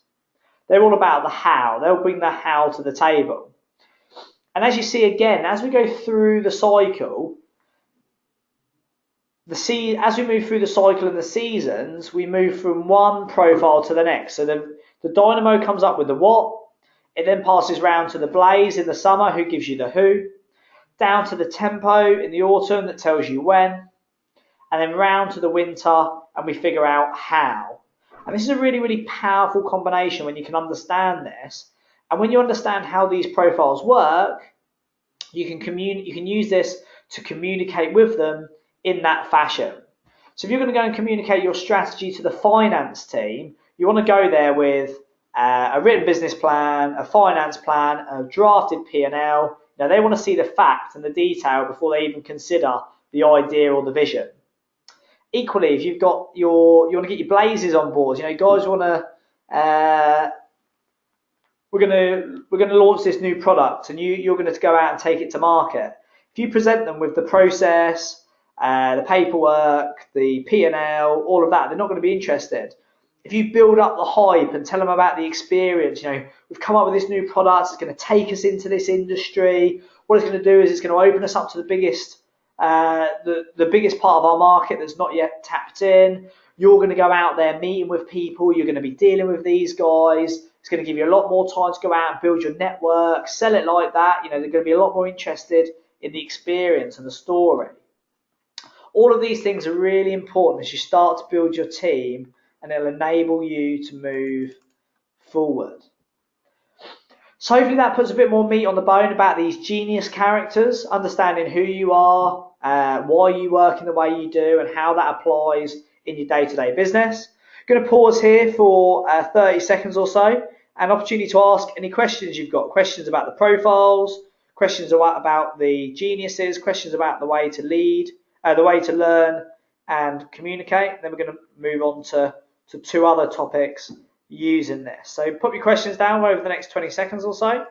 A: They're all about the how. They'll bring the how to the table. And as you see again, as we go through the cycle, as we move through the cycle and the seasons, we move from one profile to the next. So the dynamo comes up with the what. It then passes round to the blaze in the summer, who gives you the who. Down to the tempo in the autumn that tells you when, and then round to the winter and we figure out how. And this is a really, really powerful combination when you can understand this. And when you understand how these profiles work, you can use this to communicate with them in that fashion. So if you're going to go and communicate your strategy to the finance team, you want to go there with a written business plan, a finance plan, a drafted P&L. Now they want to see the fact and the detail before they even consider the idea or the vision. Equally, if you've got you want to get your blazes on board, guys want to, we're going to launch this new product, and you're going to go out and take it to market. If you present them with the process, the paperwork, the P&L, all of that, they're not going to be interested. If you build up the hype and tell them about the experience, we've come up with this new product, it's going to take us into this industry. What it's going to do is it's going to open us up to the biggest part of our market that's not yet tapped in. You're going to go out there meeting with people. You're going to be dealing with these guys. It's going to give you a lot more time to go out and build your network, sell it like that. They're going to be a lot more interested in the experience and the story. All of these things are really important as you start to build your team, and it'll enable you to move forward. So hopefully that puts a bit more meat on the bone about these genius characters, understanding who you are, why you work in the way you do, and how that applies in your day-to-day business. I'm going to pause here for 30 seconds or so, an opportunity to ask any questions you've got, questions about the profiles, questions about the geniuses, questions about the way to lead, the way to learn and communicate. Then we're going to move on to 2 other topics using this. So put your questions down over the next 20 seconds or so.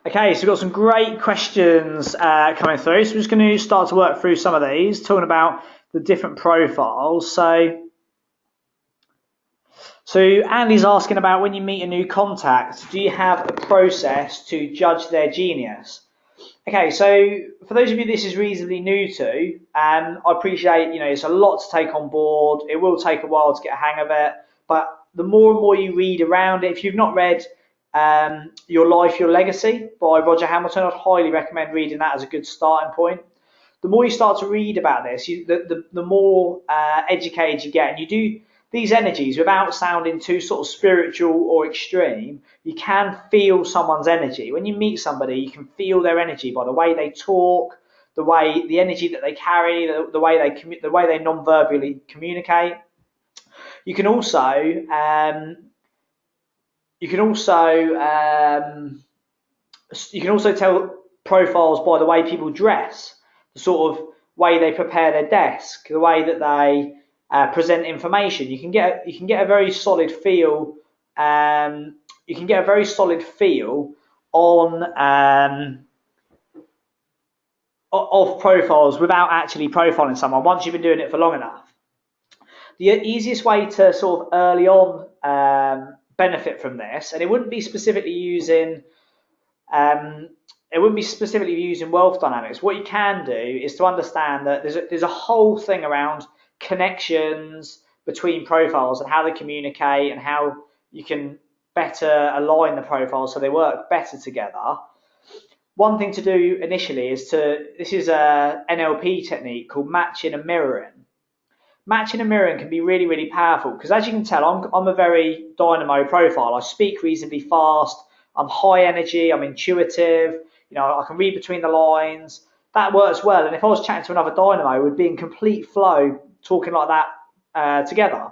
A: Okay, so we've got some great questions coming through. So we're just going to start to work through some of these, talking about the different profiles. So Andy's asking about when you meet a new contact, do you have a process to judge their genius? Okay, so for those of you this is reasonably new to, I appreciate, it's a lot to take on board. It will take a while to get a hang of it, but the more and more you read around it, if you've not read Your Life, Your Legacy by Roger Hamilton, I'd highly recommend reading that as a good starting point. The more you start to read about this, the more educated you get, and you do these energies without sounding too sort of spiritual or extreme. You can feel someone's energy. When you meet somebody, you can feel their energy by the way they talk, the energy that they carry, the way they non-verbally communicate. You can also tell profiles by the way people dress, the sort of way they prepare their desk, the way that they present information. You can get a very solid feel. You can get a very solid feel on of profiles without actually profiling someone once you've been doing it for long enough. The easiest way to sort of early on benefit from this, and it wouldn't be specifically using wealth dynamics. What you can do is to understand that there's a whole thing around connections between profiles and how they communicate and how you can better align the profiles so they work better together. One thing to do initially is this is a NLP technique called matching and mirroring. Matching and mirroring can be really, really powerful because, as you can tell, I'm a very dynamo profile. I speak reasonably fast. I'm high energy. I'm intuitive. I can read between the lines. That works well. And if I was chatting to another dynamo, we'd be in complete flow talking like that together.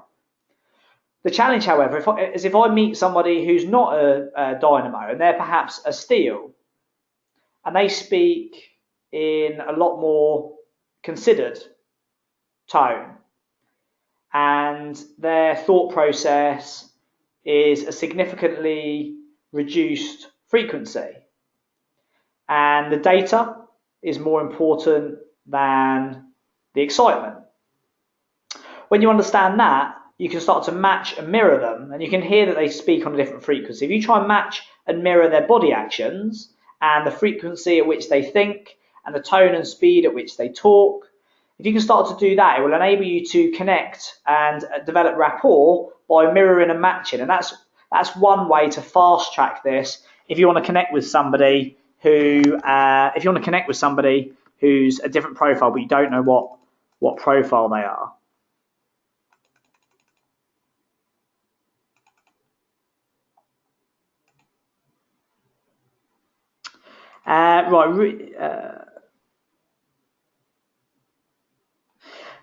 A: The challenge, however, is if I meet somebody who's not a dynamo and they're perhaps a steel, and they speak in a lot more considered tone, and their thought process is a significantly reduced frequency, and the data is more important than the excitement. When you understand that, you can start to match and mirror them, and you can hear that they speak on a different frequency. If you try and match and mirror their body actions and the frequency at which they think and the tone and speed at which they talk, if you can start to do that, it will enable you to connect and develop rapport by mirroring and matching. And that's one way to fast track this if you want to connect with somebody who's a different profile but you don't know what profile they are.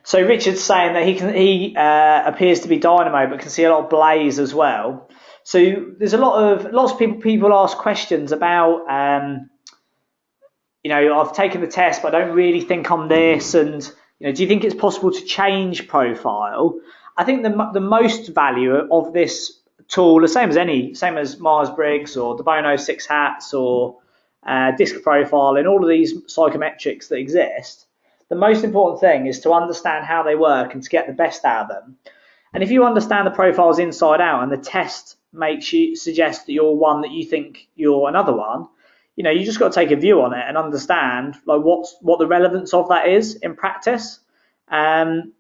A: So Richard's saying that he appears to be dynamo, but can see a lot of blaze as well. So there's lots of people ask questions about, I've taken the test, but I don't really think I'm this, and do you think it's possible to change profile? I think the most value of this tool, the same as Myers-Briggs or De Bono 6 Hats or disc profile and all of these psychometrics that exist. The most important thing is to understand how they work and to get the best out of them. And if you understand the profiles inside out and the test makes you suggest that you're one that you think you're another one, you just got to take a view on it and understand like what the relevance of that is in practice. The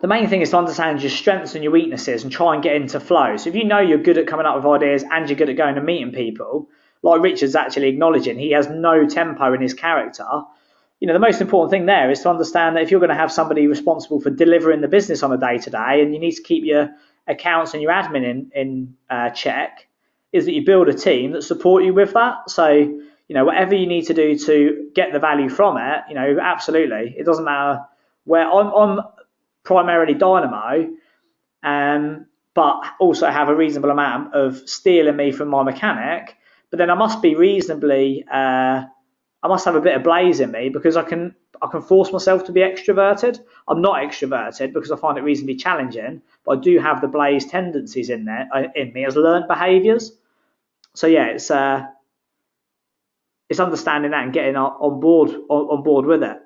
A: main thing is to understand your strengths and your weaknesses and try and get into flow. So if you know you're good at coming up with ideas and you're good at going and meeting people, like Richard's actually acknowledging, he has no tempo in his character. The most important thing there is to understand that if you're going to have somebody responsible for delivering the business on a day-to-day and you need to keep your accounts and your admin in check, is that you build a team that support you with that. So, whatever you need to do to get the value from it, absolutely. It doesn't matter where I'm primarily dynamo, but also have a reasonable amount of steel in me from my mechanic. But then I must be reasonably, I must have a bit of blaze in me because I can force myself to be extroverted. I'm not extroverted because I find it reasonably challenging, but I do have the blaze tendencies in me as learned behaviours. So yeah, it's understanding that and getting on board with it.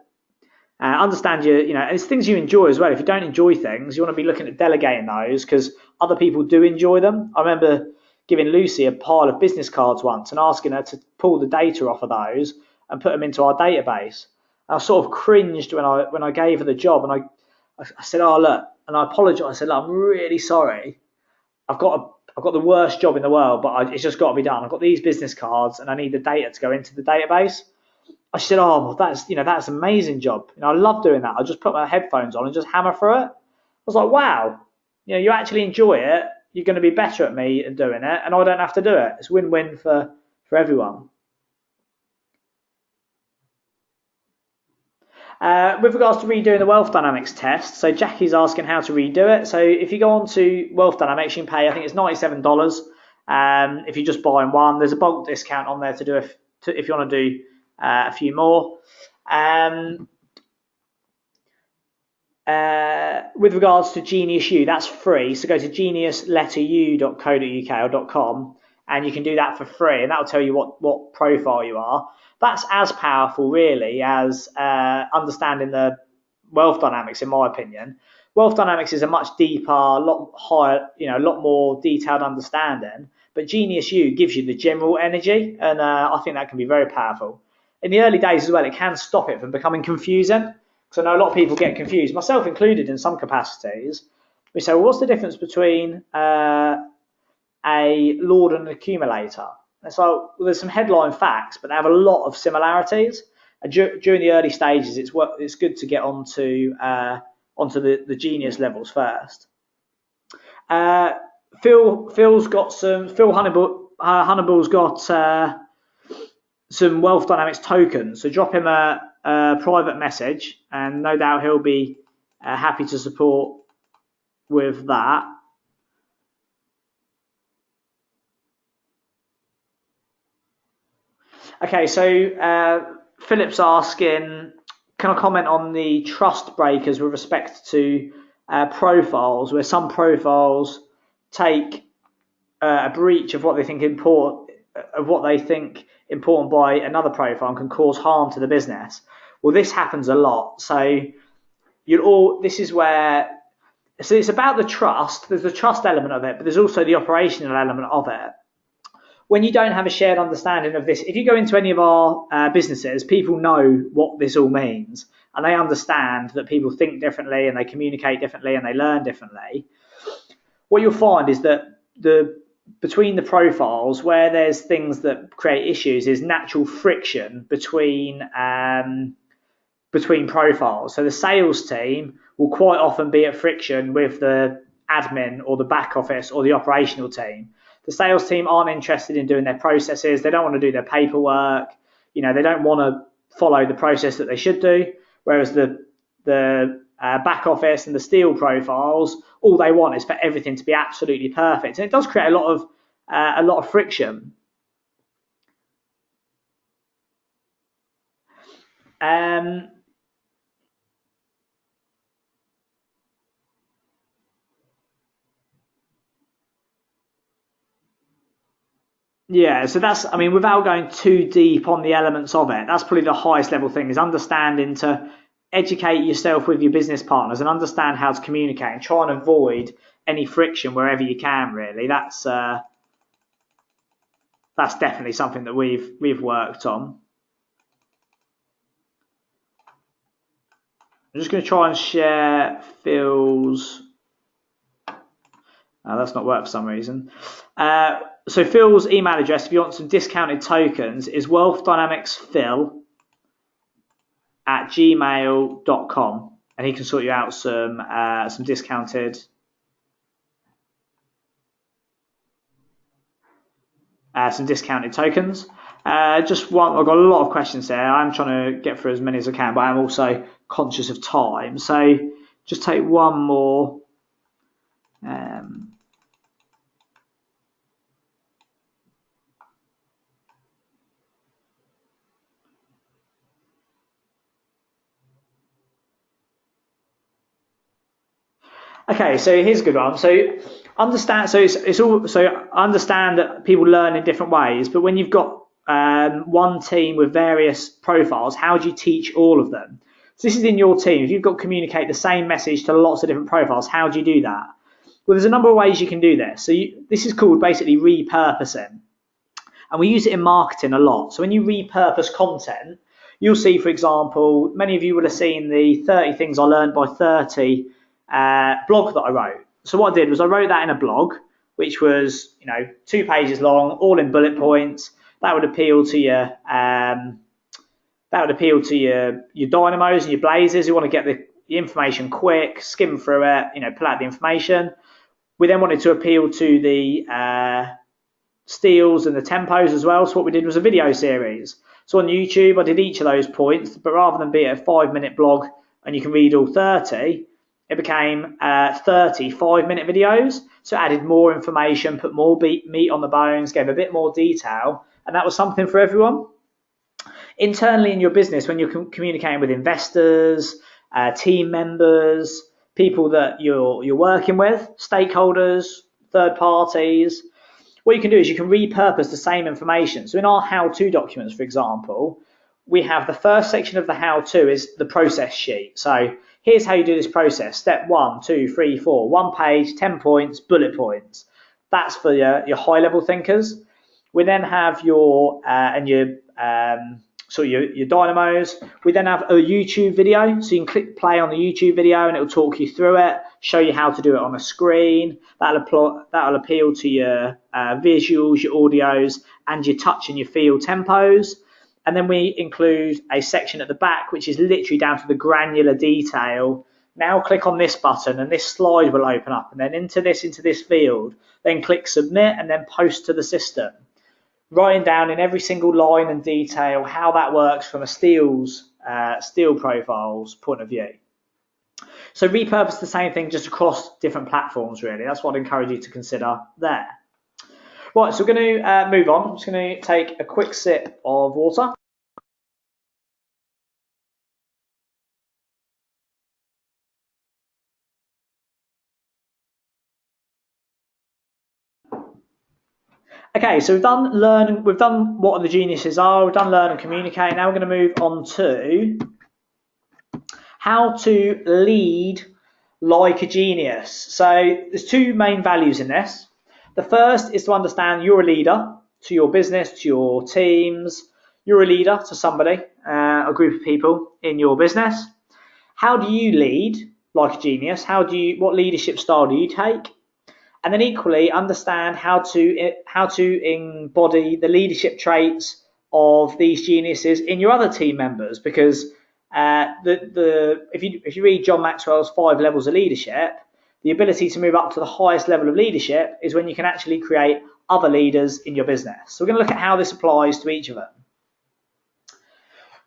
A: Understand it's things you enjoy as well. If you don't enjoy things, you want to be looking at delegating those because other people do enjoy them. I remember giving Lucy a pile of business cards once and asking her to pull the data off of those and put them into our database. And I sort of cringed when I gave her the job, and I said, "Oh look," and I apologised. I said, "Look, I'm really sorry. I've got the worst job in the world, but it's just got to be done. I've got these business cards, and I need the data to go into the database." I said, "Oh, well, that's an amazing job. I love doing that. I just put my headphones on and just hammer through it." I was like, "Wow, you actually enjoy it. You're going to be better at me at doing it, and I don't have to do it. It's win-win for everyone." With regards to redoing the Wealth Dynamics test, so Jackie's asking how to redo it. So if you go on to Wealth Dynamics, you can pay, I think it's $97. If you're just buying one, there's a bulk discount on there to do if you want to do a few more. With regards to Genius U, that's free. So go to geniusletteru.co.uk or .com, and you can do that for free, and that'll tell you what profile you are. That's as powerful, really, as understanding the Wealth Dynamics, in my opinion. Wealth Dynamics is a much deeper, a lot higher, a lot more detailed understanding. But Genius U gives you the general energy, and I think that can be very powerful. In the early days as well, it can stop it from becoming confusing. Because I know a lot of people get confused, myself included in some capacities. We say, well, what's the difference between a Lord and an accumulator? And so there's some headline facts, but they have a lot of similarities. And during the early stages, it's good to get onto the genius levels first. Phil Hannibal's got some Wealth Dynamics tokens, so drop him a private message, and no doubt he'll be happy to support with that. Okay, so Philip's asking, can I comment on the trust breakers with respect to profiles, where some profiles take a breach of what they think important by another profile and can cause harm to the business? Well, this happens a lot. So this is where, so it's about the trust. There's the trust element of it, but there's also the operational element of it. When you don't have a shared understanding of this, if you go into any of our businesses, people know what this all means, and they understand that people think differently and they communicate differently and they learn differently. What you'll find is that between the profiles, where there's things that create issues, is natural friction between profiles. So the sales team will quite often be at friction with the admin or the back office or the operational team. The sales team aren't interested in doing their processes. They don't want to do their paperwork. They don't want to follow the process that they should do. Whereas the back office and the steel profiles, all they want is for everything to be absolutely perfect, and it does create a lot of friction. Yeah, so without going too deep on the elements of it, that's probably the highest level thing, is understanding to educate yourself with your business partners and understand how to communicate and try and avoid any friction wherever you can, really. That's definitely something that we've worked on. I'm just going to try and share Phil's. That's not worked for some reason. So Phil's email address, if you want some discounted tokens, is wealthdynamicsphil@gmail.com, and he can sort you out some discounted tokens. I've got a lot of questions there. I'm trying to get through as many as I can, but I'm also conscious of time. So just take one more. Okay, so here's a good one. I understand that people learn in different ways, but when you've got one team with various profiles, how do you teach all of them? So this is in your team. If you've got to communicate the same message to lots of different profiles, how do you do that? Well, there's a number of ways you can do this. So this is called basically repurposing. And we use it in marketing a lot. So when you repurpose content, you'll see, for example, many of you will have seen the 30 things I learned by 30 blog that I wrote. So what I did was I wrote that in a blog, which was 2 pages long, all in bullet points. That would appeal to your your dynamos and your blazers. You want to get the information quick, skim through it, pull out the information. We then wanted to appeal to the steals and the tempos as well. So what we did was a video series. So on YouTube, I did each of those points, but rather than be a 5-minute blog and you can read all 30, it became 30 5-minute videos. So it added more information, put more meat on the bones, gave a bit more detail, and that was something for everyone. Internally in your business, when you're communicating with investors, team members, people that you're working with, stakeholders, third parties, what you can do is you can repurpose the same information. So in our how-to documents, for example, we have the first section of the how-to is the process sheet. So here's how you do this process. Step 1, 2, 3, 4, 1 page, 10 points, bullet points. That's for your high-level thinkers. We then have your dynamos. We then have a YouTube video, so you can click play on the YouTube video and it will talk you through it, show you how to do it on a screen. That'll appeal to your visuals, your audios, and your touch and your feel tempos. And then we include a section at the back which is literally down to the granular detail. Now click on this button and this slide will open up, and then into this field, then click submit and then post to the system, writing down in every single line and detail how that works from a steel profiles point of view. So repurpose the same thing just across different platforms, really. That's what I'd encourage you to consider there. Right, so we're going to move on. I'm just going to take a quick sip of water. Okay, so we've done what the geniuses are, we've done learn and communicate. Now we're going to move on to how to lead like a genius. So there's 2 main values in this. The first is to understand you're a leader to your business, to your teams. You're a leader to somebody, a group of people in your business. How do you lead like a genius? What leadership style do you take? And then equally understand how to embody the leadership traits of these geniuses in your other team members, because if you read John Maxwell's 5 levels of leadership, the ability to move up to the highest level of leadership is when you can actually create other leaders in your business. So we're going to look at how this applies to each of them.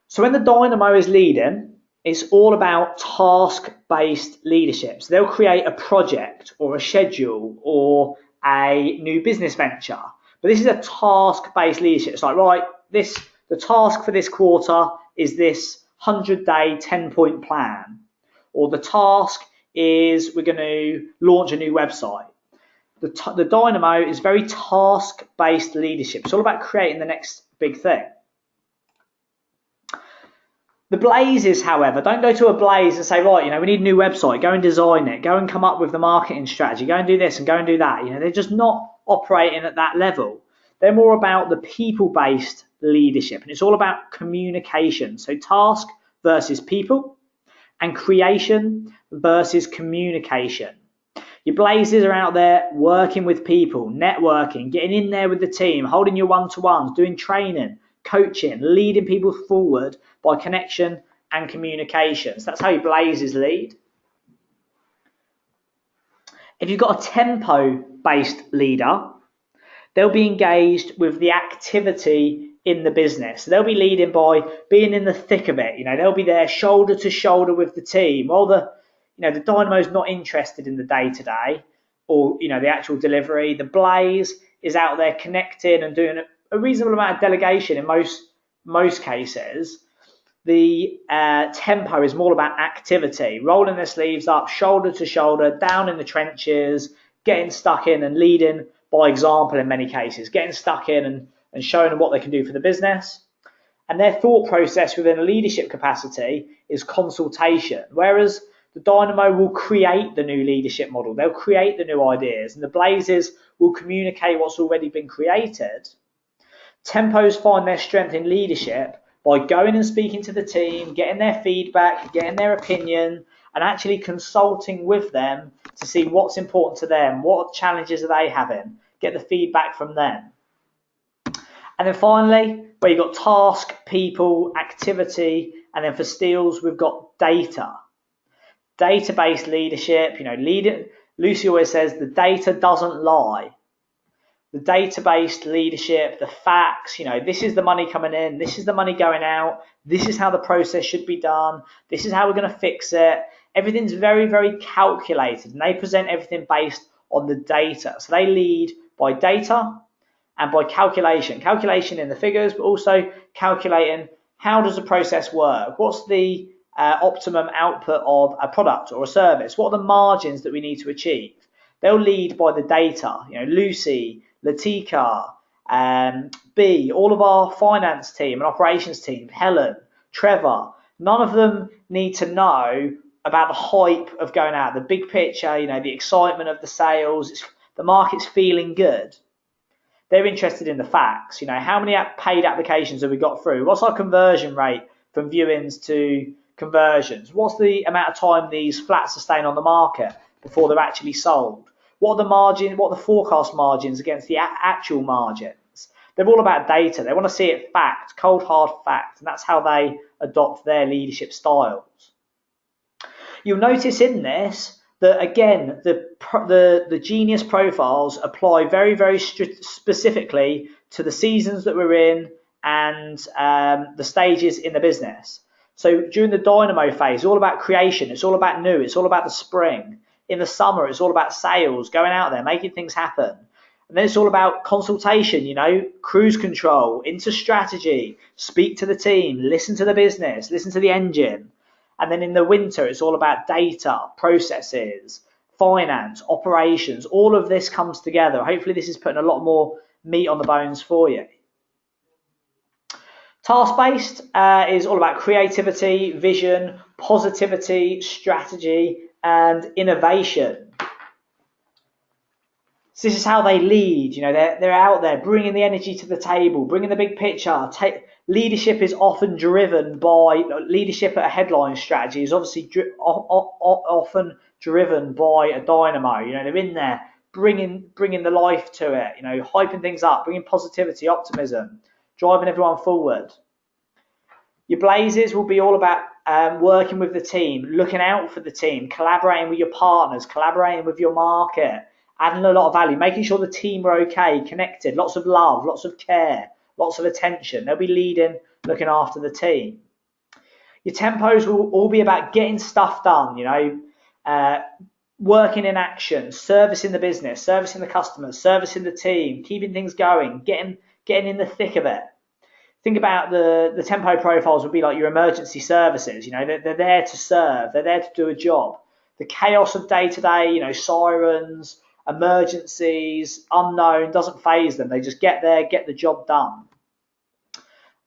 A: So when the dynamo is leading, it's all about task-based leadership. So they'll create a project or a schedule or a new business venture. But this is a task-based leadership. It's like, right, the task for this quarter is this 100-day 10-point plan. Or the task is we're going to launch a new website. The dynamo is very task-based leadership. It's all about creating the next big thing. The blazes, however, don't go to a blaze and say, right, we need a new website, go and design it, go and come up with the marketing strategy, go and do this and go and do that. They're just not operating at that level. They're more about the people-based leadership, and it's all about communication. So task versus people, and creation versus communication. Your blazes are out there working with people, networking, getting in there with the team, holding your one-to-ones, doing training, coaching, leading people forward by connection and communications. That's how your blazes lead. If you've got a tempo-based leader, they'll be engaged with the activity in the business. They'll be leading by being in the thick of it. They'll be there shoulder to shoulder with the team. While the dynamo's not interested in the day-to-day or the actual delivery, the blaze is out there connecting and doing a reasonable amount of delegation in most cases. The tempo is more about activity, rolling their sleeves up, shoulder to shoulder, down in the trenches, getting stuck in and leading by example in many cases, getting stuck in and showing them what they can do for the business. And their thought process within a leadership capacity is consultation, whereas the Dynamo will create the new leadership model. They'll create the new ideas, and the Blazes will communicate what's already been created. Tempos find their strength in leadership by going and speaking to the team, getting their feedback, getting their opinion, and actually consulting with them to see what's important to them, what challenges are they having, get the feedback from them. And then finally, where you've got task, people, activity, and then for Steels, we've got data. Data-based leadership, Lucy always says the data doesn't lie. The data-based leadership, the facts, this is the money coming in, this is the money going out, this is how the process should be done, this is how we're going to fix it. Everything's very, very calculated, and they present everything based on the data. So they lead by data and by calculation in the figures, but also calculating how does the process work, what's the optimum output of a product or a service, what are the margins that we need to achieve. They'll lead by the data. Lucy, Latika, B, all of our finance team and operations team, Helen, Trevor, none of them need to know about the hype of going out, the big picture, the excitement of the sales, the market's feeling good. They're interested in the facts. How many paid applications have we got through? What's our conversion rate from viewings to conversions? What's the amount of time these flats are staying on the market before they're actually sold? What are the margins? What are the forecast margins against the actual margins? They're all about data. They want to see it fact, cold hard fact, and that's how they adopt their leadership styles. You'll notice in this that again the genius profiles apply very, very specifically to the seasons that we're in and the stages in the business. So during the Dynamo phase, it's all about creation, it's all about new, it's all about the spring. In the summer, it's all about sales, going out there, making things happen. And then it's all about consultation, cruise control, into strategy, speak to the team, listen to the business, listen to the engine. And then in the winter, it's all about data, processes, finance, operations. All of this comes together. Hopefully this is putting a lot more meat on the bones for you. Task-based is all about creativity, vision, positivity, strategy, and innovation. So this is how they lead. They're out there bringing the energy to the table, bringing the big picture. Leadership is often driven by leadership at a headline strategy is obviously often driven by a dynamo. They're in there bringing the life to it. Hyping things up, bringing positivity, optimism, driving everyone forward. Your Blazes will be all about working with the team, looking out for the team, collaborating with your partners, collaborating with your market, adding a lot of value, making sure the team are okay, connected, lots of love, lots of care, lots of attention. They'll be leading, looking after the team. Your Tempos will all be about getting stuff done, working in action, servicing the business, servicing the customers, servicing the team, keeping things going, getting in the thick of it. Think about the tempo profiles would be like your emergency services. They're there to serve. They're there to do a job. The chaos of day-to-day, sirens, emergencies, unknown, doesn't faze them. They just get there, get the job done.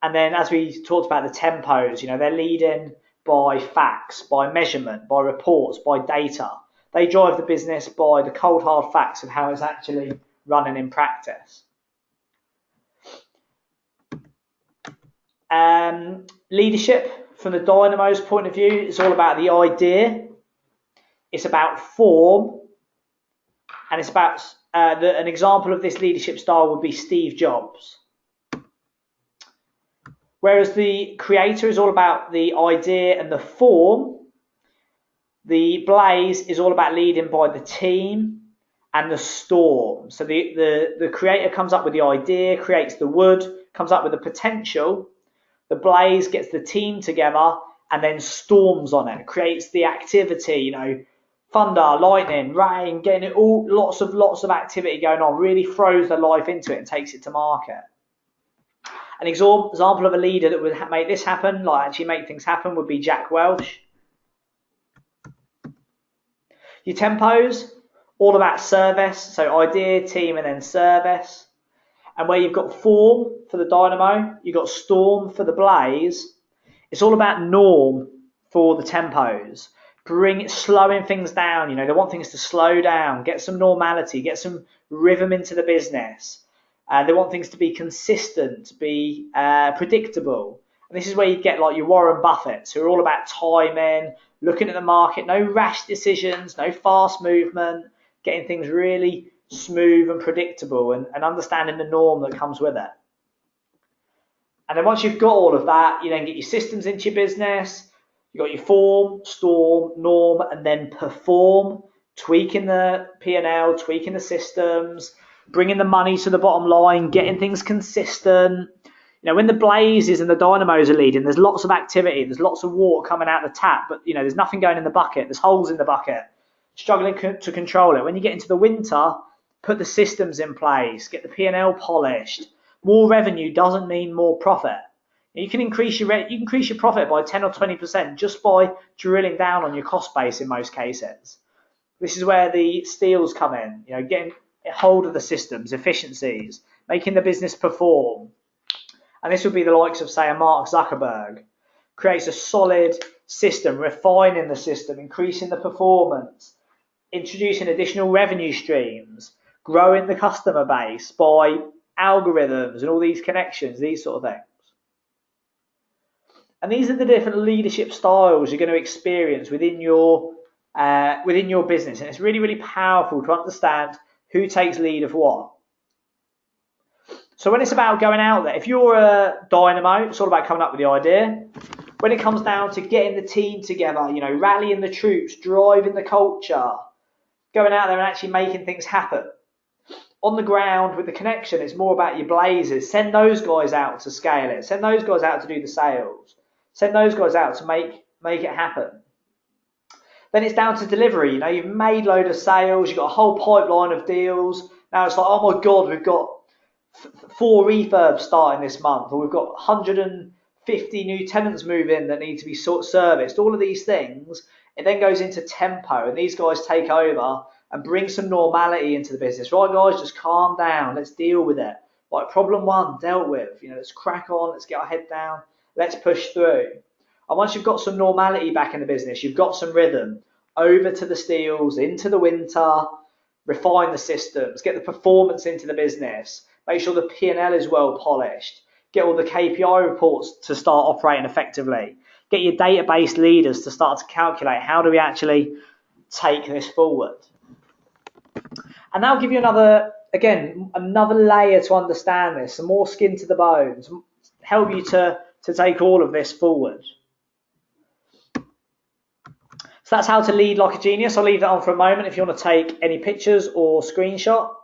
A: And then as we talked about the tempos, they're leading by facts, by measurement, by reports, by data. They drive the business by the cold hard facts of how it's actually running in practice. Leadership from the Dynamo's point of view is all about the idea, it's about form, and it's about an example of this leadership style would be Steve Jobs. Whereas the creator is all about the idea and the form, the Blaze is all about leading by the team and the storm. So the creator comes up with the idea, creates the wood, comes up with the potential. The Blaze gets the team together and then storms on it, creates the activity, thunder, lightning, rain, getting it all, lots of activity going on, really throws their life into it and takes it to market. An example of a leader that would make this happen, like actually make things happen, would be Jack Welch. Your Tempos, all about service, so idea, team, and then service. And where you've got form for the dynamo, you've got storm for the blaze, it's all about norm for the tempos. Slowing things down. You know, they want things to slow down, get some normality, get some rhythm into the business. They want things to be consistent, be predictable. And this is where you get like your Warren Buffetts, who are all about timing, looking at the market, no rash decisions, no fast movement, getting things really smooth and predictable, and understanding the norm that comes with it. And then once you've got all of that, you then get your systems into your business. You've got your form, storm, norm, and then perform, tweaking the P&L, tweaking the systems, bringing the money to the bottom line, getting things consistent. You know, when the blazes and the dynamos are leading, there's lots of activity, there's lots of water coming out the tap, but you know, there's nothing going in the bucket, there's holes in the bucket, struggling to control it. When you get into the winter, put the systems in place, get the P&L polished. More revenue doesn't mean more profit. You can increase your profit by 10 or 20% just by drilling down on your cost base in most cases. This is where the steals come in, you know, getting hold of the systems, efficiencies, making the business perform. And this would be the likes of, say, a Mark Zuckerberg. Creates a solid system, refining the system, increasing the performance, introducing additional revenue streams, growing the customer base by algorithms and all these connections, these sort of things. And these are the different leadership styles you're going to experience within your business. And it's really, really powerful to understand who takes lead of what. So when it's about going out there, if you're a dynamo, it's all about coming up with the idea. When it comes down to getting the team together, you know, rallying the troops, driving the culture, going out there and actually making things happen. On the ground with the connection, it's more about your blazers. Send those guys out to scale it. Send those guys out to do the sales. Send those guys out to make it happen. Then it's down to delivery. You know, you've made load of sales. You've got a whole pipeline of deals. Now it's like, oh my God, we've got 4 refurbs starting this month, or we've got 150 new tenants move in that need to be serviced. All of these things, it then goes into tempo, and these guys take over and bring some normality into the business. Right, guys, just calm down. Let's deal with it. Like, problem 1 dealt with. You know, let's crack on. Let's get our head down. Let's push through. And once you've got some normality back in the business, you've got some rhythm, over to the steals, into the winter, refine the systems, get the performance into the business, make sure the P&L is well polished, get all the KPI reports to start operating effectively, get your database leaders to start to calculate how do we actually take this forward. And that'll give you another layer to understand this, some more skin to the bones, help you to take all of this forward. So that's how to lead like a genius. I'll leave that on for a moment if you want to take any pictures or screenshot.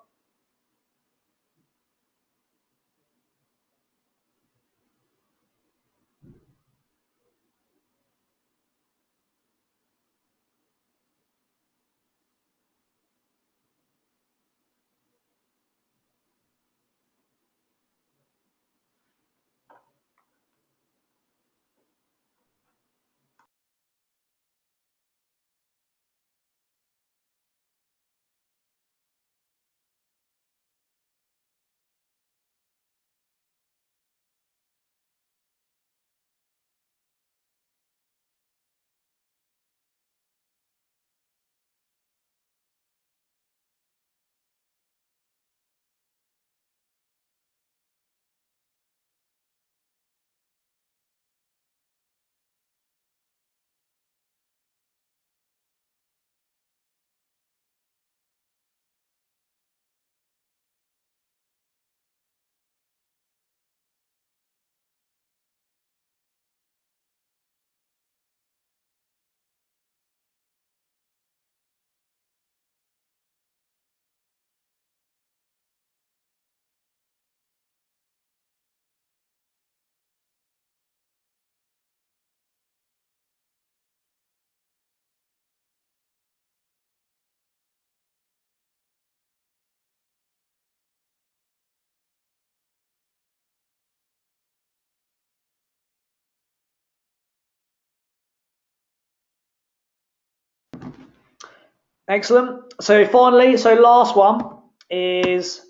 A: Excellent. So finally, last one is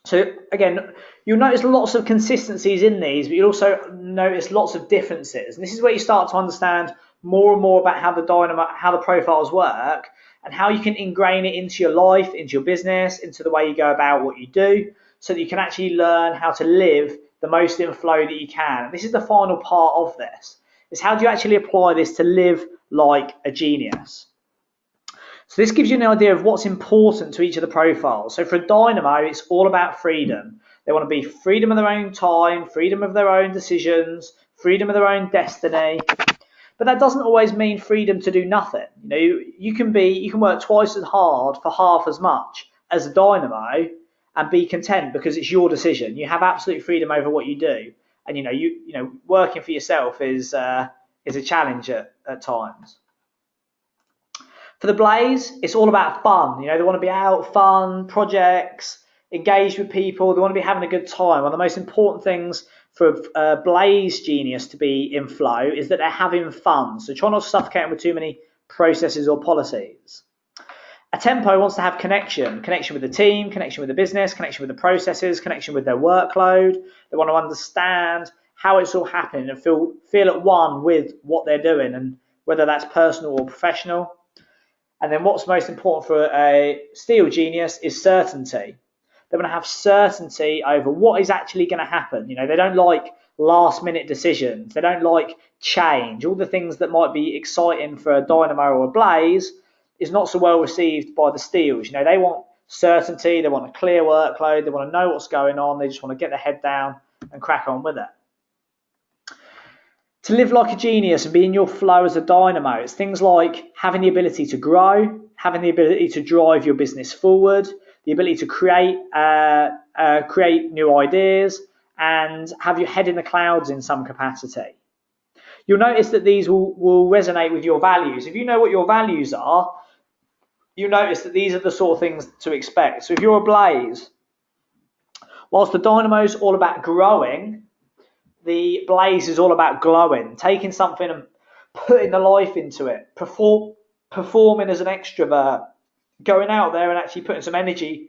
A: So again, you'll notice lots of consistencies in these, but you'll also notice lots of differences. And this is where you start to understand more and more about how the profiles work, and how you can ingrain it into your life, into your business, into the way you go about what you do, so that you can actually learn how to live the most in flow that you can. And this is the final part of this, is how do you actually apply this to live like a genius? So this gives you an idea of what's important to each of the profiles. So for a dynamo, it's all about freedom. They want to be freedom of their own time, freedom of their own decisions, freedom of their own destiny. But that doesn't always mean freedom to do nothing. You can work twice as hard for half as much as a dynamo and be content because it's your decision. You have absolute freedom over what you do. And working for yourself is a challenge at times. For the Blaze, it's all about fun. They want to be out, fun, projects, engaged with people. They want to be having a good time. One of the most important things for a Blaze genius to be in flow is that they're having fun. So try not to suffocate them with too many processes or policies. A Tempo wants to have connection with the team, connection with the business, connection with the processes, connection with their workload. They want to understand how it's all happening and feel at one with what they're doing, and whether that's personal or professional. And then what's most important for a Steel genius is certainty. They want to have certainty over what is actually going to happen. They don't like last minute decisions. They don't like change. All the things that might be exciting for a Dynamo or a Blaze is not so well received by the Steels. They want certainty. They want a clear workload. They want to know what's going on. They just want to get their head down and crack on with it. To live like a genius and be in your flow as a dynamo, it's things like having the ability to grow, having the ability to drive your business forward, the ability to create new ideas, and have your head in the clouds in some capacity. You'll notice that these will resonate with your values. If you know what your values are, you'll notice that these are the sort of things to expect. So if you're a Blaze, whilst the Dynamo's all about growing, the Blaze is all about glowing, taking something and putting the life into it, performing as an extrovert, going out there and actually putting some energy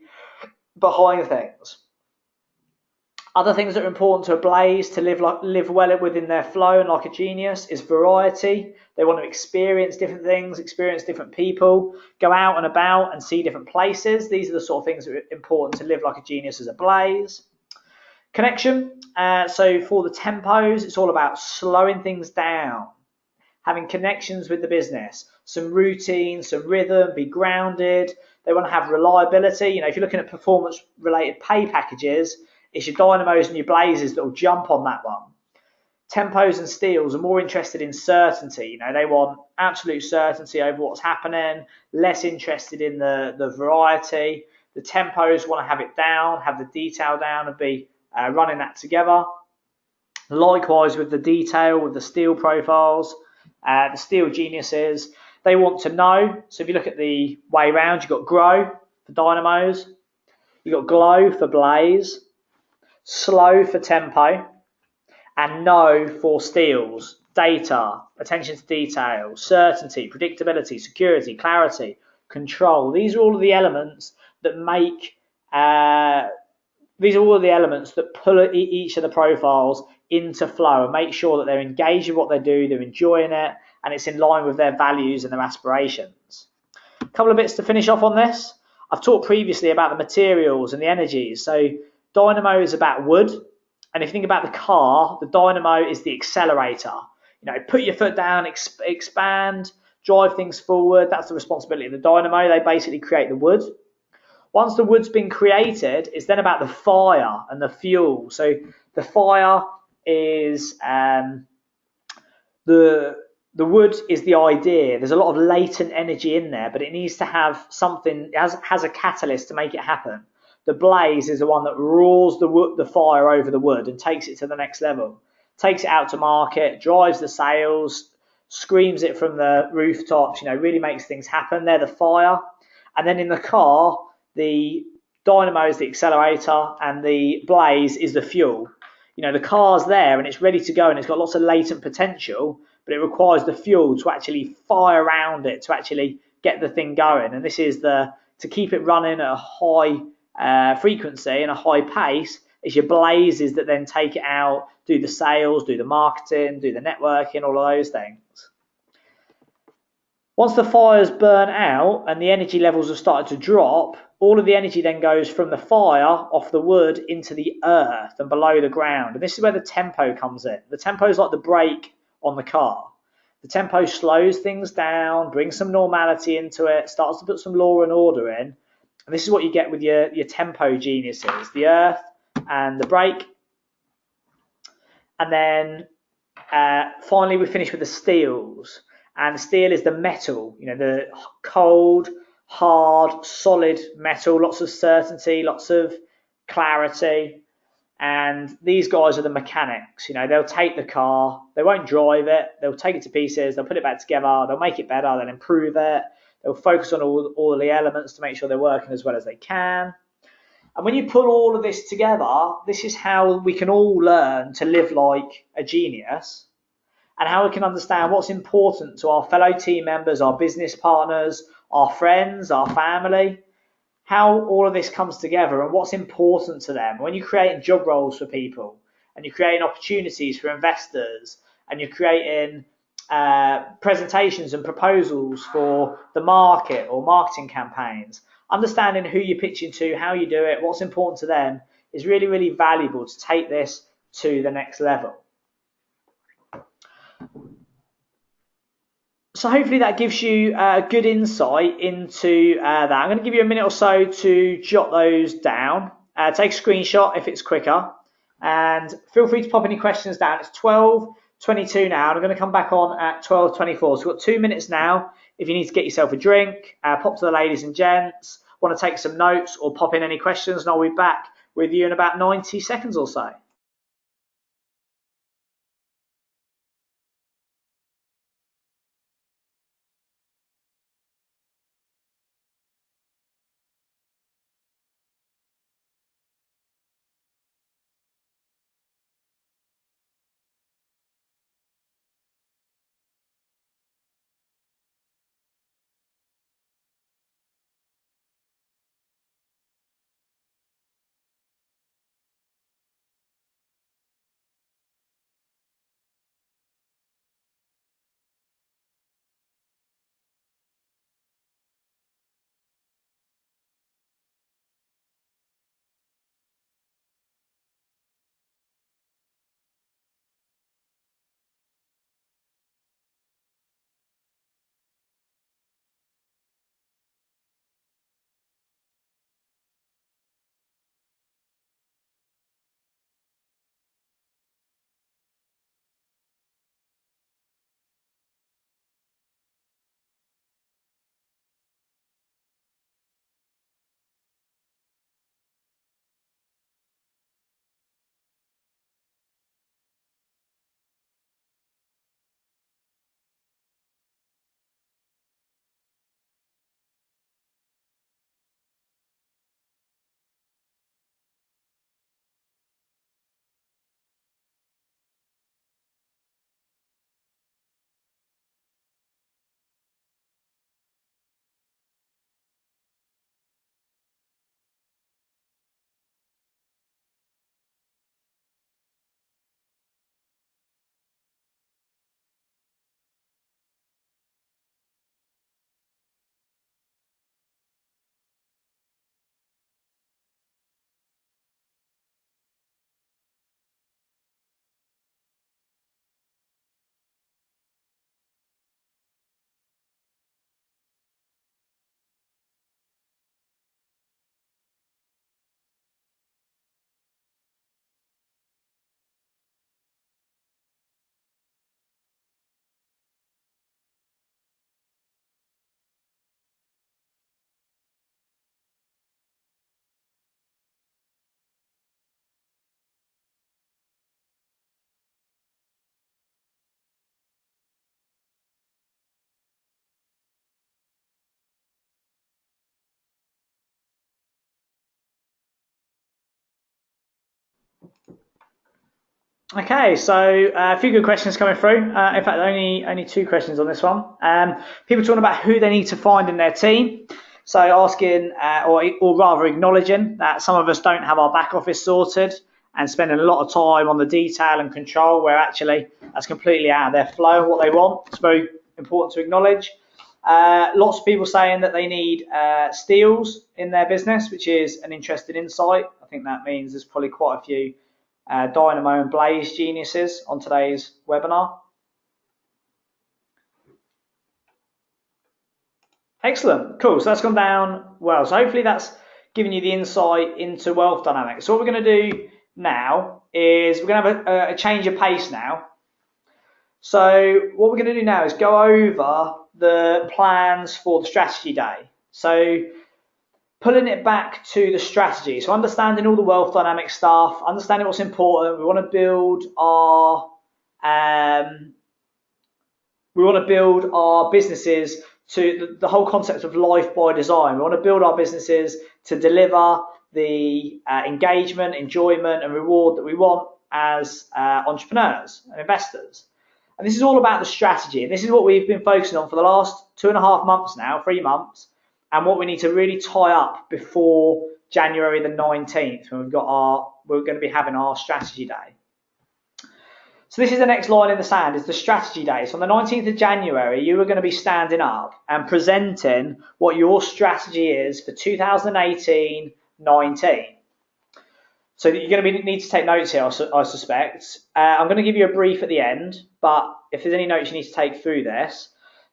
A: behind things. Other things that are important to a Blaze to live well within their flow and like a genius is variety. They want to experience different things, experience different people, go out and about and see different places. These are the sort of things that are important to live like a genius as a Blaze. Connection. So for the Tempos, it's all about slowing things down, having connections with the business, some routine, some rhythm, be grounded. They want to have reliability. If you're looking at performance-related pay packages, it's your Dynamos and your Blazes that will jump on that one. Tempos and Steels are more interested in certainty. They want absolute certainty over what's happening, less interested in the variety. The Tempos want to have it down, have the detail down, and be running that together. Likewise with the detail, with the Steel profiles, the Steel geniuses, they want to know. So if you look at the way round, you've got Grow for Dynamos, you've got Glow for Blaze, Slow for Tempo, and Know for Steels. Data, attention to detail, certainty, predictability, security, clarity, control. These are all of the elements that pull each of the profiles into flow and make sure that they're engaged with what they do, they're enjoying it, and it's in line with their values and their aspirations. A couple of bits to finish off on this. I've talked previously about the materials and the energies. So Dynamo is about wood, and if you think about the car, the Dynamo is the accelerator. Put your foot down, expand, drive things forward. That's the responsibility of the Dynamo. They basically create the wood. Once the wood's been created, it's then about the fire and the fuel. So the fire is the wood is the idea. There's a lot of latent energy in there, but it needs to have something, has a catalyst to make it happen. The Blaze is the one that roars the fire over the wood and takes it to the next level. Takes it out to market, drives the sales, screams it from the rooftops, really makes things happen. They're the fire. And then in the car, the Dynamo is the accelerator and the Blaze is the fuel. The car's there and it's ready to go and it's got lots of latent potential, but it requires the fuel to actually fire around it, to actually get the thing going. And this is to keep it running at a high frequency and a high pace, it's your blazes that then take it out, do the sales, do the marketing, do the networking, all of those things. Once the fires burn out and the energy levels have started to drop, all of the energy then goes from the fire off the wood into the earth and below the ground. And this is where the tempo comes in. The tempo is like the brake on the car. The tempo slows things down, brings some normality into it, starts to put some law and order in. And this is what you get with your tempo geniuses, the earth and the brake. And then finally we finish with the steels. And steel is the metal, the cold, hard, solid metal, lots of certainty, lots of clarity. And these guys are the mechanics. They'll take the car, they won't drive it, they'll take it to pieces, they'll put it back together, they'll make it better, they'll improve it, they'll focus on all the elements to make sure they're working as well as they can. And when you put all of this together, this is how we can all learn to live like a genius, and how we can understand what's important to our fellow team members, our business partners, our friends, our family, how all of this comes together and what's important to them. When you're creating job roles for people and you're creating opportunities for investors and you're creating presentations and proposals for the market or marketing campaigns, understanding who you're pitching to, how you do it, what's important to them is really, really valuable to take this to the next level. So hopefully that gives you a good insight into that. I'm going to give you a minute or so to jot those down. Take a screenshot if it's quicker. And feel free to pop any questions down. It's 12:22 now, and I'm going to come back on at 12:24. So we've got 2 minutes now. If you need to get yourself a drink, pop to the ladies and gents, want to take some notes or pop in any questions, and I'll be back with you in about 90 seconds or so. Okay, so a few good questions coming through. In fact, only 2 questions on this one. People talking about who they need to find in their team. So asking, or rather acknowledging that some of us don't have our back office sorted and spending a lot of time on the detail and control where actually that's completely out of their flow and what they want. It's very important to acknowledge. Lots of people saying that they need steals in their business, which is an interesting insight. I think that means there's probably quite a few Dynamo and Blaze geniuses on today's webinar. Excellent, cool. So that's gone down well. So hopefully that's given you the insight into wealth dynamics. So what we're going to do now is we're going to have a change of pace now. So what we're going to do now is go over the plans for the strategy day. So pulling it back to the strategy. So understanding all the wealth dynamic stuff, understanding what's important. We want to build our businesses to the whole concept of life by design. We want to build our businesses to deliver the engagement, enjoyment, and reward that we want as entrepreneurs and investors. And this is all about the strategy. And this is what we've been focusing on for the last 2.5 months now, 3 months, and what we need to really tie up before January the 19th, when we're going to be having our strategy day. So this is the next line in the sand, is the strategy day. So on the 19th of January, you are going to be standing up and presenting what your strategy is for 2018-19. So you're going to need to take notes here, I suspect. I'm going to give you a brief at the end, but if there's any notes you need to take through this.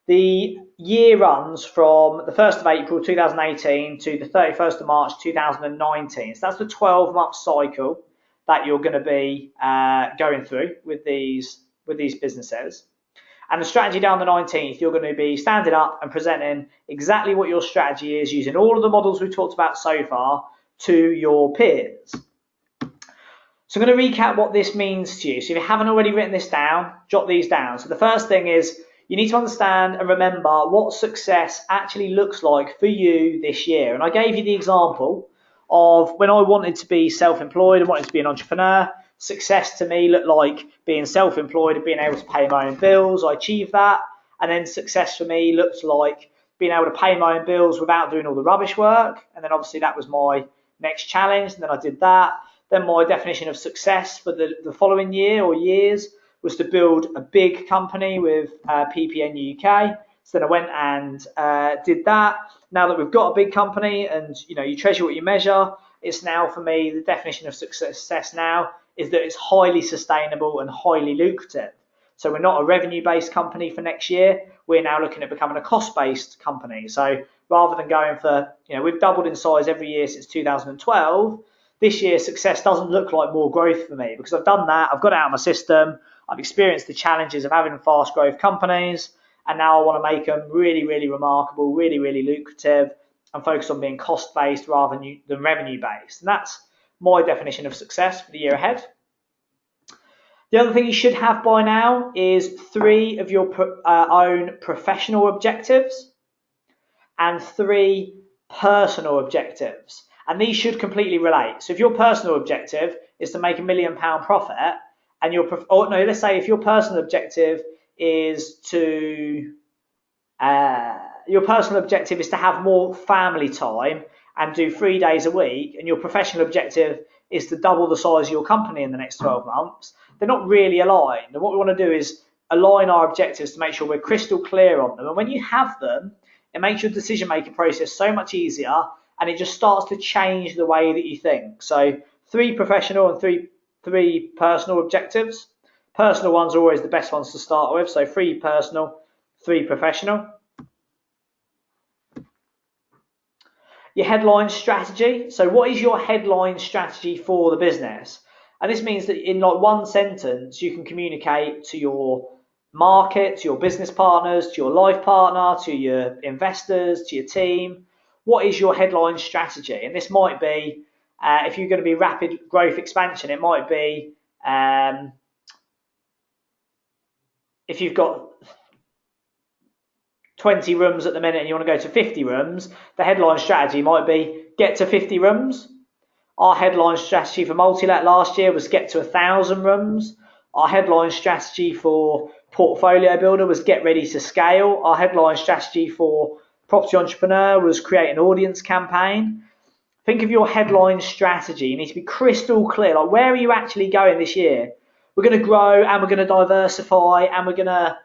A: The year runs from the 1st of April 2018 to the 31st of March 2019. So that's the 12-month cycle that you're going to be going through with these businesses. And the strategy down the 19th, you're going to be standing up and presenting exactly what your strategy is, using all of the models we've talked about so far to your peers. So I'm going to recap what this means to you. So if you haven't already written this down, jot these down. So the first thing is you need to understand and remember what success actually looks like for you this year. And I gave you the example of when I wanted to be self-employed and wanted to be an entrepreneur. Success to me looked like being self-employed and being able to pay my own bills. I achieved that. And then success for me looked like being able to pay my own bills without doing all the rubbish work. And then obviously that was my next challenge. And then I did that. Then my definition of success for the following year or years was to build a big company with PPN UK. So then I went and did that. Now that we've got a big company and you treasure what you measure, it's now for me the definition of success now is that it's highly sustainable and highly lucrative. So we're not a revenue-based company for next year. We're now looking at becoming a cost-based company. So rather than going for, we've doubled in size every year since 2012. This year, success doesn't look like more growth for me because I've done that. I've got it out of my system. I've experienced the challenges of having fast growth companies. And now I want to make them really, really remarkable, really, really lucrative and focus on being cost-based rather than revenue-based. And that's my definition of success for the year ahead. The other thing you should have by now is 3 of your own professional objectives and 3 personal objectives. And these should completely relate. So if your personal objective is to make £1 million profit, and let's say if your personal objective is to have more family time and do 3 days a week, and your professional objective is to double the size of your company in the next 12 months, they're not really aligned. And what we want to do is align our objectives to make sure we're crystal clear on them. And when you have them, it makes your decision-making process so much easier, and it just starts to change the way that you think. So 3 professional and 3 personal objectives. Personal ones are always the best ones to start with. So 3 personal, 3 professional. Your headline strategy. So what is your headline strategy for the business? And this means that in like one sentence, you can communicate to your market, to your business partners, to your life partner, to your investors, to your team. What is your headline strategy? And this might be, if you're going to be rapid growth expansion, it might be if you've got 20 rooms at the minute and you want to go to 50 rooms, the headline strategy might be get to 50 rooms. Our headline strategy for Multilet last year was get to 1,000 rooms. Our headline strategy for Portfolio Builder was get ready to scale. Our headline strategy for Property Entrepreneur was create an audience campaign. Think of your headline strategy. You need to be crystal clear. Like, where are you actually going this year? We're going to grow and we're going to diversify and we're going to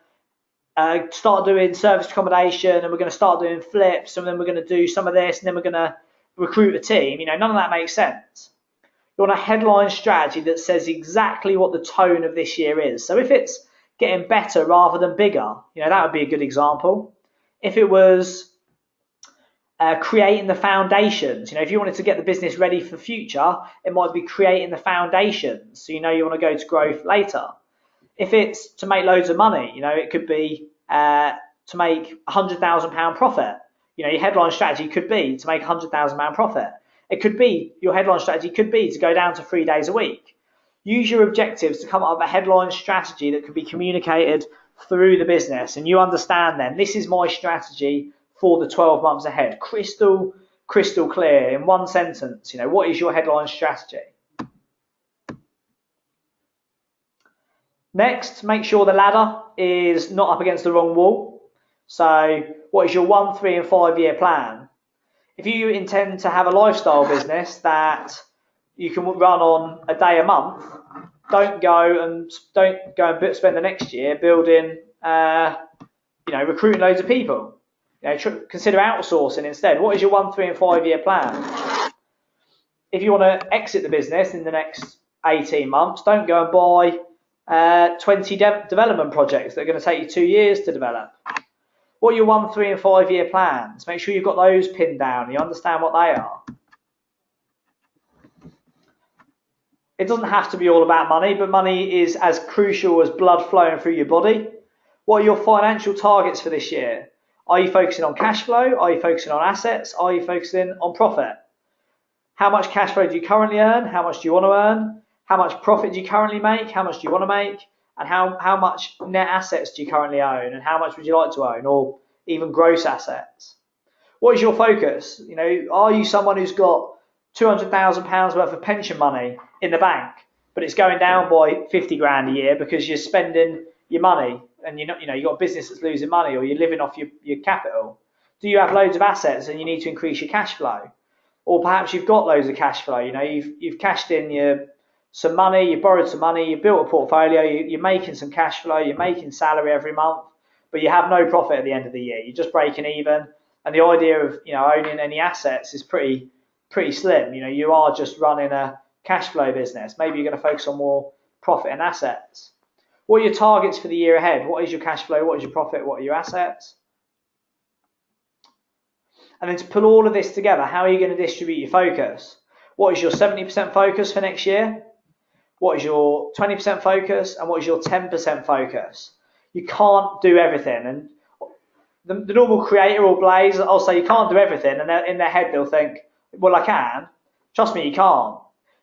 A: start doing service accommodation and we're going to start doing flips and then we're going to do some of this and then we're going to recruit a team. None of that makes sense. You want a headline strategy that says exactly what the tone of this year is. So if it's getting better rather than bigger, that would be a good example. If it was creating the foundations, if you wanted to get the business ready for future, it might be creating the foundations. So you want to go to growth later. If it's to make loads of money, it could be to make £100,000 profit. Your headline strategy could be to make £100,000 profit. It could be, your headline strategy could be to go down to 3 days a week. Use your objectives to come up with a headline strategy that can be communicated through the business. And you understand then, this is my strategy for the 12 months ahead. Crystal clear in one sentence. What is your headline strategy? Next, make sure the ladder is not up against the wrong wall. So what is your 1, 3 and 5 year plan? If you intend to have a lifestyle business that you can run on a day a month, don't go and spend the next year building, recruiting loads of people. Consider outsourcing instead. What is your 1, 3 and 5 year plan? If you want to exit the business in the next 18 months, don't go and buy 20 development projects that are going to take you 2 years to develop. What are your 1, 3 and 5 year plans? Make sure you've got those pinned down. You understand what they are. It doesn't have to be all about money, but money is as crucial as blood flowing through your body. What are your financial targets for this year? Are you focusing on cash flow? Are you focusing on assets? Are you focusing on profit? How much cash flow do you currently earn? How much do you want to earn? How much profit do you currently make? How much do you want to make? And how much net assets do you currently own? And how much would you like to own? Or even gross assets? What is your focus? Are you someone who's got £200,000 worth of pension money in the bank, but it's going down by 50 grand a year because you're spending your money and you've got a business that's losing money, or you're living off your capital? Do you have loads of assets and you need to increase your cash flow? Or perhaps you've got loads of cash flow. You've cashed in some money, you borrowed some money, you built a portfolio, you're making some cash flow, you're making salary every month, but you have no profit at the end of the year. You're just breaking even. And the idea of owning any assets is pretty slim. You are just running a cash flow business. Maybe you're going to focus on more profit and assets. What are your targets for the year ahead? What is your cash flow? What is your profit? What are your assets? And then to pull all of this together, how are you going to distribute your focus? What is your 70% focus for next year? What is your 20% focus? And what is your 10% focus? You can't do everything. And the normal creator or Blaze, I'll say you can't do everything. And in their head, they'll think, well, I can. Trust me, you can't.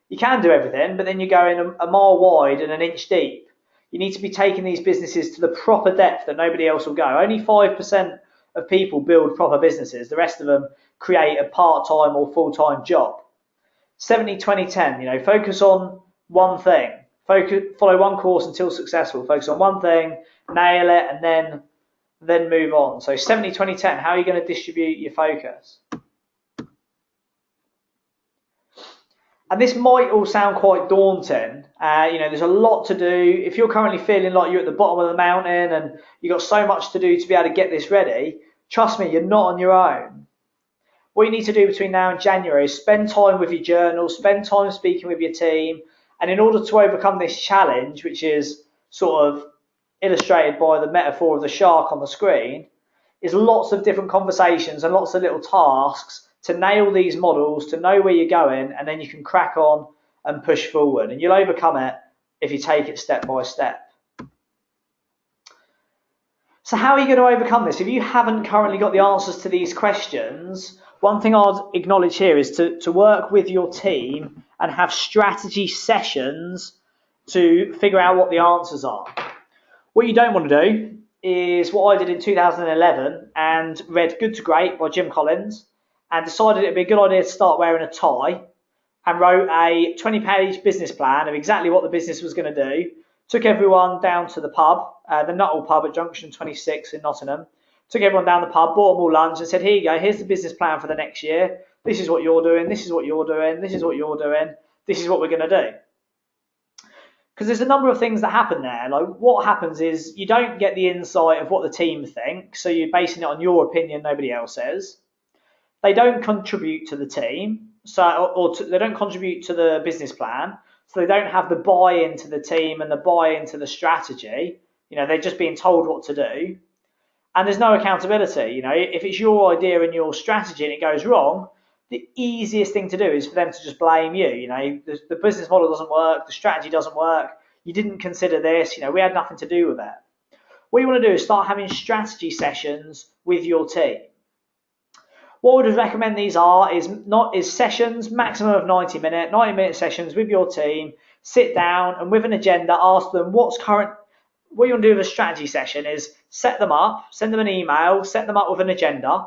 A: You can do everything, but then you're going a mile wide and an inch deep. You need to be taking these businesses to the proper depth that nobody else will go. Only 5% of people build proper businesses. The rest of them create a part-time or full-time job. 70, 20, 10, focus on one thing. Follow one course until successful. Focus on one thing, nail it, and then move on. So 70, 20, 10, how are you going to distribute your focus? And this might all sound quite daunting. There's a lot to do. If you're currently feeling like you're at the bottom of the mountain and you've got so much to do to be able to get this ready, trust me, you're not on your own. What you need to do between now and January is spend time with your journal, spend time speaking with your team. And in order to overcome this challenge, which is sort of illustrated by the metaphor of the shark on the screen, is lots of different conversations and lots of little tasks to nail these models, to know where you're going, and then you can crack on and push forward. And you'll overcome it if you take it step by step. So how are you going to overcome this? If you haven't currently got the answers to these questions, one thing I'd acknowledge here is to work with your team and have strategy sessions to figure out what the answers are. What you don't want to do is what I did in 2011 and read Good to Great by Jim Collins and decided it'd be a good idea to start wearing a tie, and wrote a 20-page business plan of exactly what the business was going to do. Took everyone down to the pub, the Nuttall pub at Junction 26 in Nottingham, Took everyone down the pub, bought them all lunch and said, here you go, here's the business plan for the next year. This is what you're doing, this is what you're doing, this is what you're doing, this is what we're going to do. Because there's a number of things that happen there. Like, what happens is you don't get the insight of what the team think, so you're basing it on your opinion, nobody else's. They don't contribute to the team, they don't contribute to the business plan, so they don't have the buy-in to the team and the buy-in to the strategy. They're just being told what to do, and there's no accountability. If it's your idea and your strategy and it goes wrong, the easiest thing to do is for them to just blame you. The business model doesn't work, the strategy doesn't work, you didn't consider this, we had nothing to do with it. What you want to do is start having strategy sessions with your team. What I would recommend these is sessions, maximum of 90-minute sessions with your team. Sit down and with an agenda, ask them what you want to do with a strategy session is set them up, send them an email, set them up with an agenda,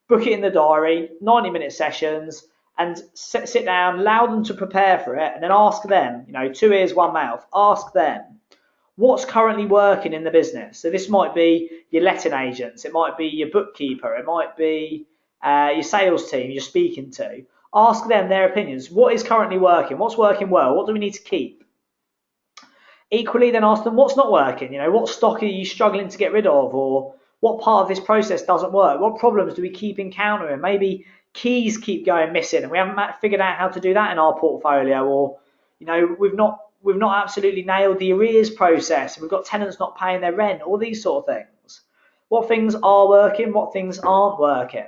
A: book it in the diary, 90-minute sessions, and sit down, allow them to prepare for it, and then ask them, 2 ears, 1 mouth, ask them what's currently working in the business. So this might be your letting agents, it might be your bookkeeper, it might be your sales team you're speaking to. Ask them their opinions. What is currently working? What's working well? What do we need to keep? Equally, then ask them what's not working. What stock are you struggling to get rid of, or what part of this process doesn't work? What problems do we keep encountering? Maybe keys keep going missing and we haven't figured out how to do that in our portfolio, or we've not absolutely nailed the arrears process and we've got tenants not paying their rent, all these sort of things. What things are working, what things aren't working?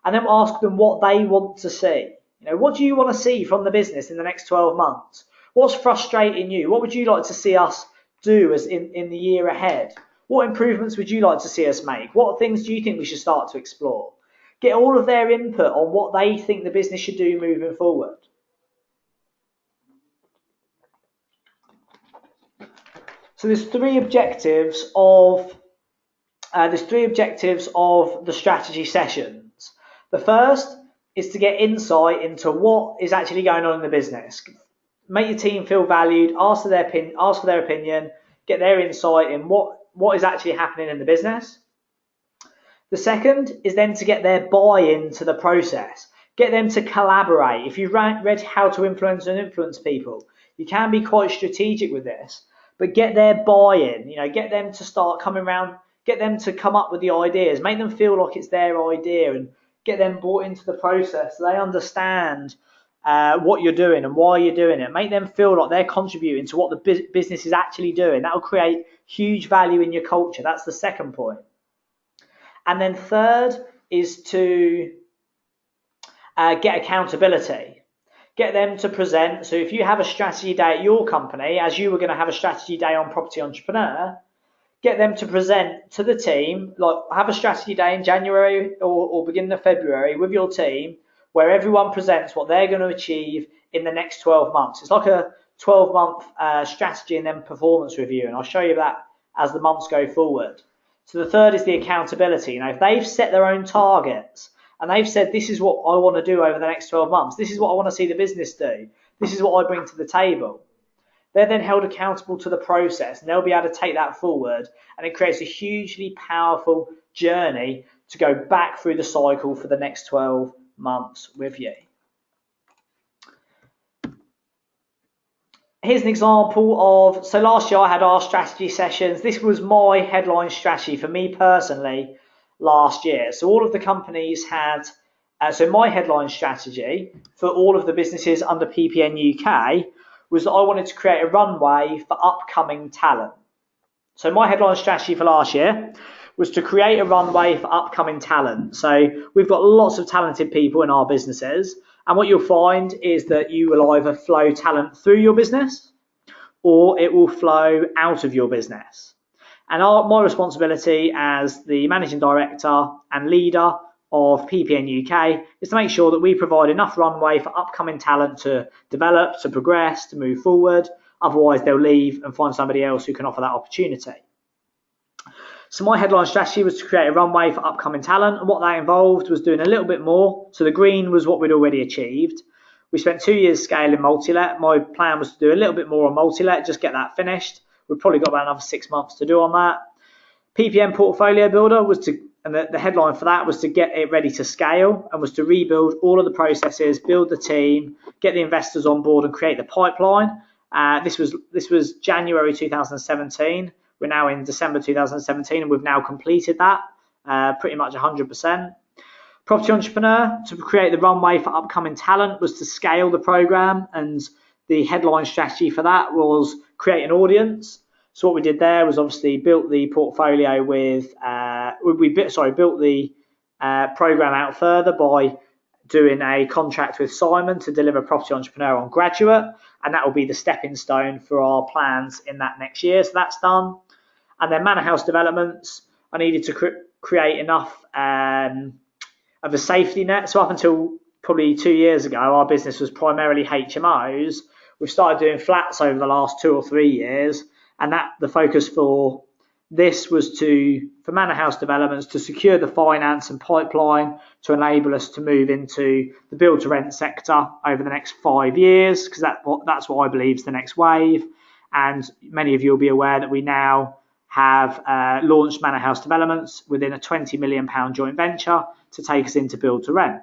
A: And then ask them what they want to see. What do you want to see from the business in the next 12 months? What's frustrating you? What would you like to see us do in the year ahead? What improvements would you like to see us make? What things do you think we should start to explore? Get all of their input on what they think the business should do moving forward. So there's three objectives of the strategy sessions. The first is to get insight into what is actually going on in the business. Make your team feel valued, ask for their opinion, get their insight in what is actually happening in the business. The second is then to get their buy-in to the process. Get them to collaborate. If you've read How to Influence People, you can be quite strategic with this, but get their buy-in. Get them to start coming around, get them to come up with the ideas, make them feel like it's their idea, and get them brought into the process so they understand what you're doing and why you're doing it. Make them feel like they're contributing to what the business is actually doing. That will create huge value in your culture. That's the second point. And then third is to get accountability. Get them to present. So if you have a strategy day at your company, as you were going to have a strategy day on Property Entrepreneur, get them to present to the team, like have a strategy day in January or beginning of February with your team, where everyone presents what they're going to achieve in the next 12 months. It's like a 12-month strategy and then performance review, and I'll show you that as the months go forward. So the third is the accountability. If they've set their own targets and they've said, this is what I want to do over the next 12 months, this is what I want to see the business do, this is what I bring to the table, they're then held accountable to the process and they'll be able to take that forward, and it creates a hugely powerful journey to go back through the cycle for the next 12 months with you. Here's an example of, so last year I had our strategy sessions. This was my headline strategy for me personally last year. So all of the companies had, so my headline strategy for all of the businesses under PPN UK was that I wanted to create a runway for upcoming talent. So my headline strategy for last year was to create a runway for upcoming talent. So we've got lots of talented people in our businesses, and what you'll find is that you will either flow talent through your business or it will flow out of your business. And my responsibility as the managing director and leader of PPN UK is to make sure that we provide enough runway for upcoming talent to develop, to progress, to move forward. Otherwise, they'll leave and find somebody else who can offer that opportunity. So my headline strategy was to create a runway for upcoming talent, and what that involved was doing a little bit more. So the green was what we'd already achieved. We spent 2 years scaling multi-let. My plan was to do a little bit more on multi-let, just get that finished. We've probably got about another 6 months to do on that. PPN Portfolio Builder was to and the headline for that was to get it ready to scale, and was to rebuild all of the processes, build the team, get the investors on board, and create the pipeline. This was January 2017. We're now in December 2017, and we've now completed that pretty much 100%. Property Entrepreneur, to create the runway for upcoming talent, was to scale the program, and the headline strategy for that was create an audience. So what we did there was obviously built the portfolio with built the program out further by doing a contract with Simon to deliver Property Entrepreneur on Graduate, and that will be the stepping stone for our plans in that next year. So that's done. And then Manor House Developments, I needed to create enough of a safety net. So up until probably 2 years ago, our business was primarily HMOs. We've started doing flats over the last 2 or 3 years, and that the focus for this was for Manor House Developments to secure the finance and pipeline to enable us to move into the build to rent sector over the next 5 years, because that's what I believe is the next wave. And many of you will be aware that we now have launched Manor House Developments within a £20 million joint venture to take us into build to rent.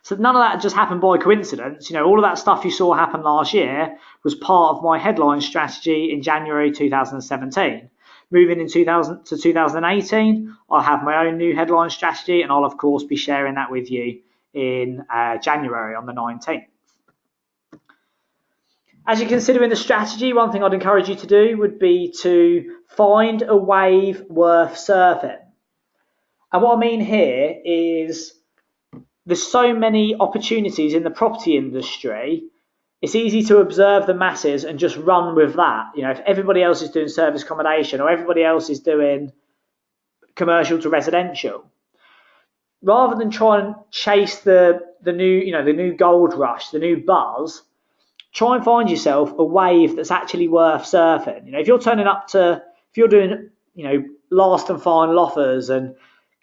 A: So none of that just happened by coincidence. All of that stuff you saw happen last year was part of my headline strategy in January 2017. Moving in 2018, I'll have my own new headline strategy, and I'll of course be sharing that with you in January on the 19th. As you're considering the strategy, one thing I'd encourage you to do would be to find a wave worth surfing. And what I mean here is there's so many opportunities in the property industry. It's easy to observe the masses and just run with that. If everybody else is doing service accommodation or everybody else is doing commercial to residential, rather than try and chase the new gold rush, the new buzz, try and find yourself a wave that's actually worth surfing. If you're doing last and final offers and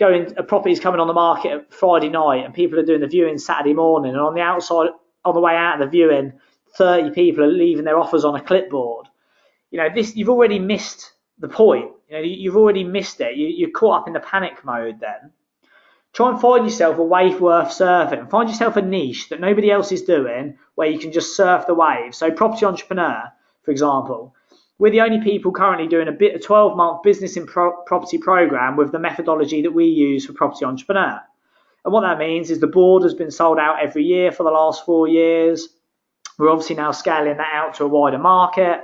A: a property's coming on the market at Friday night and people are doing the viewing Saturday morning, and on the way out of the viewing, 30 people are leaving their offers on a clipboard. You've already missed the point. You've already missed it. You're caught up in the panic mode then. Try and find yourself a wave worth surfing. Find yourself a niche that nobody else is doing where you can just surf the wave. So Property Entrepreneur, for example, we're the only people currently doing a 12-month business in property program with the methodology that we use for Property Entrepreneur. And what that means is the board has been sold out every year for the last 4 years. We're obviously now scaling that out to a wider market.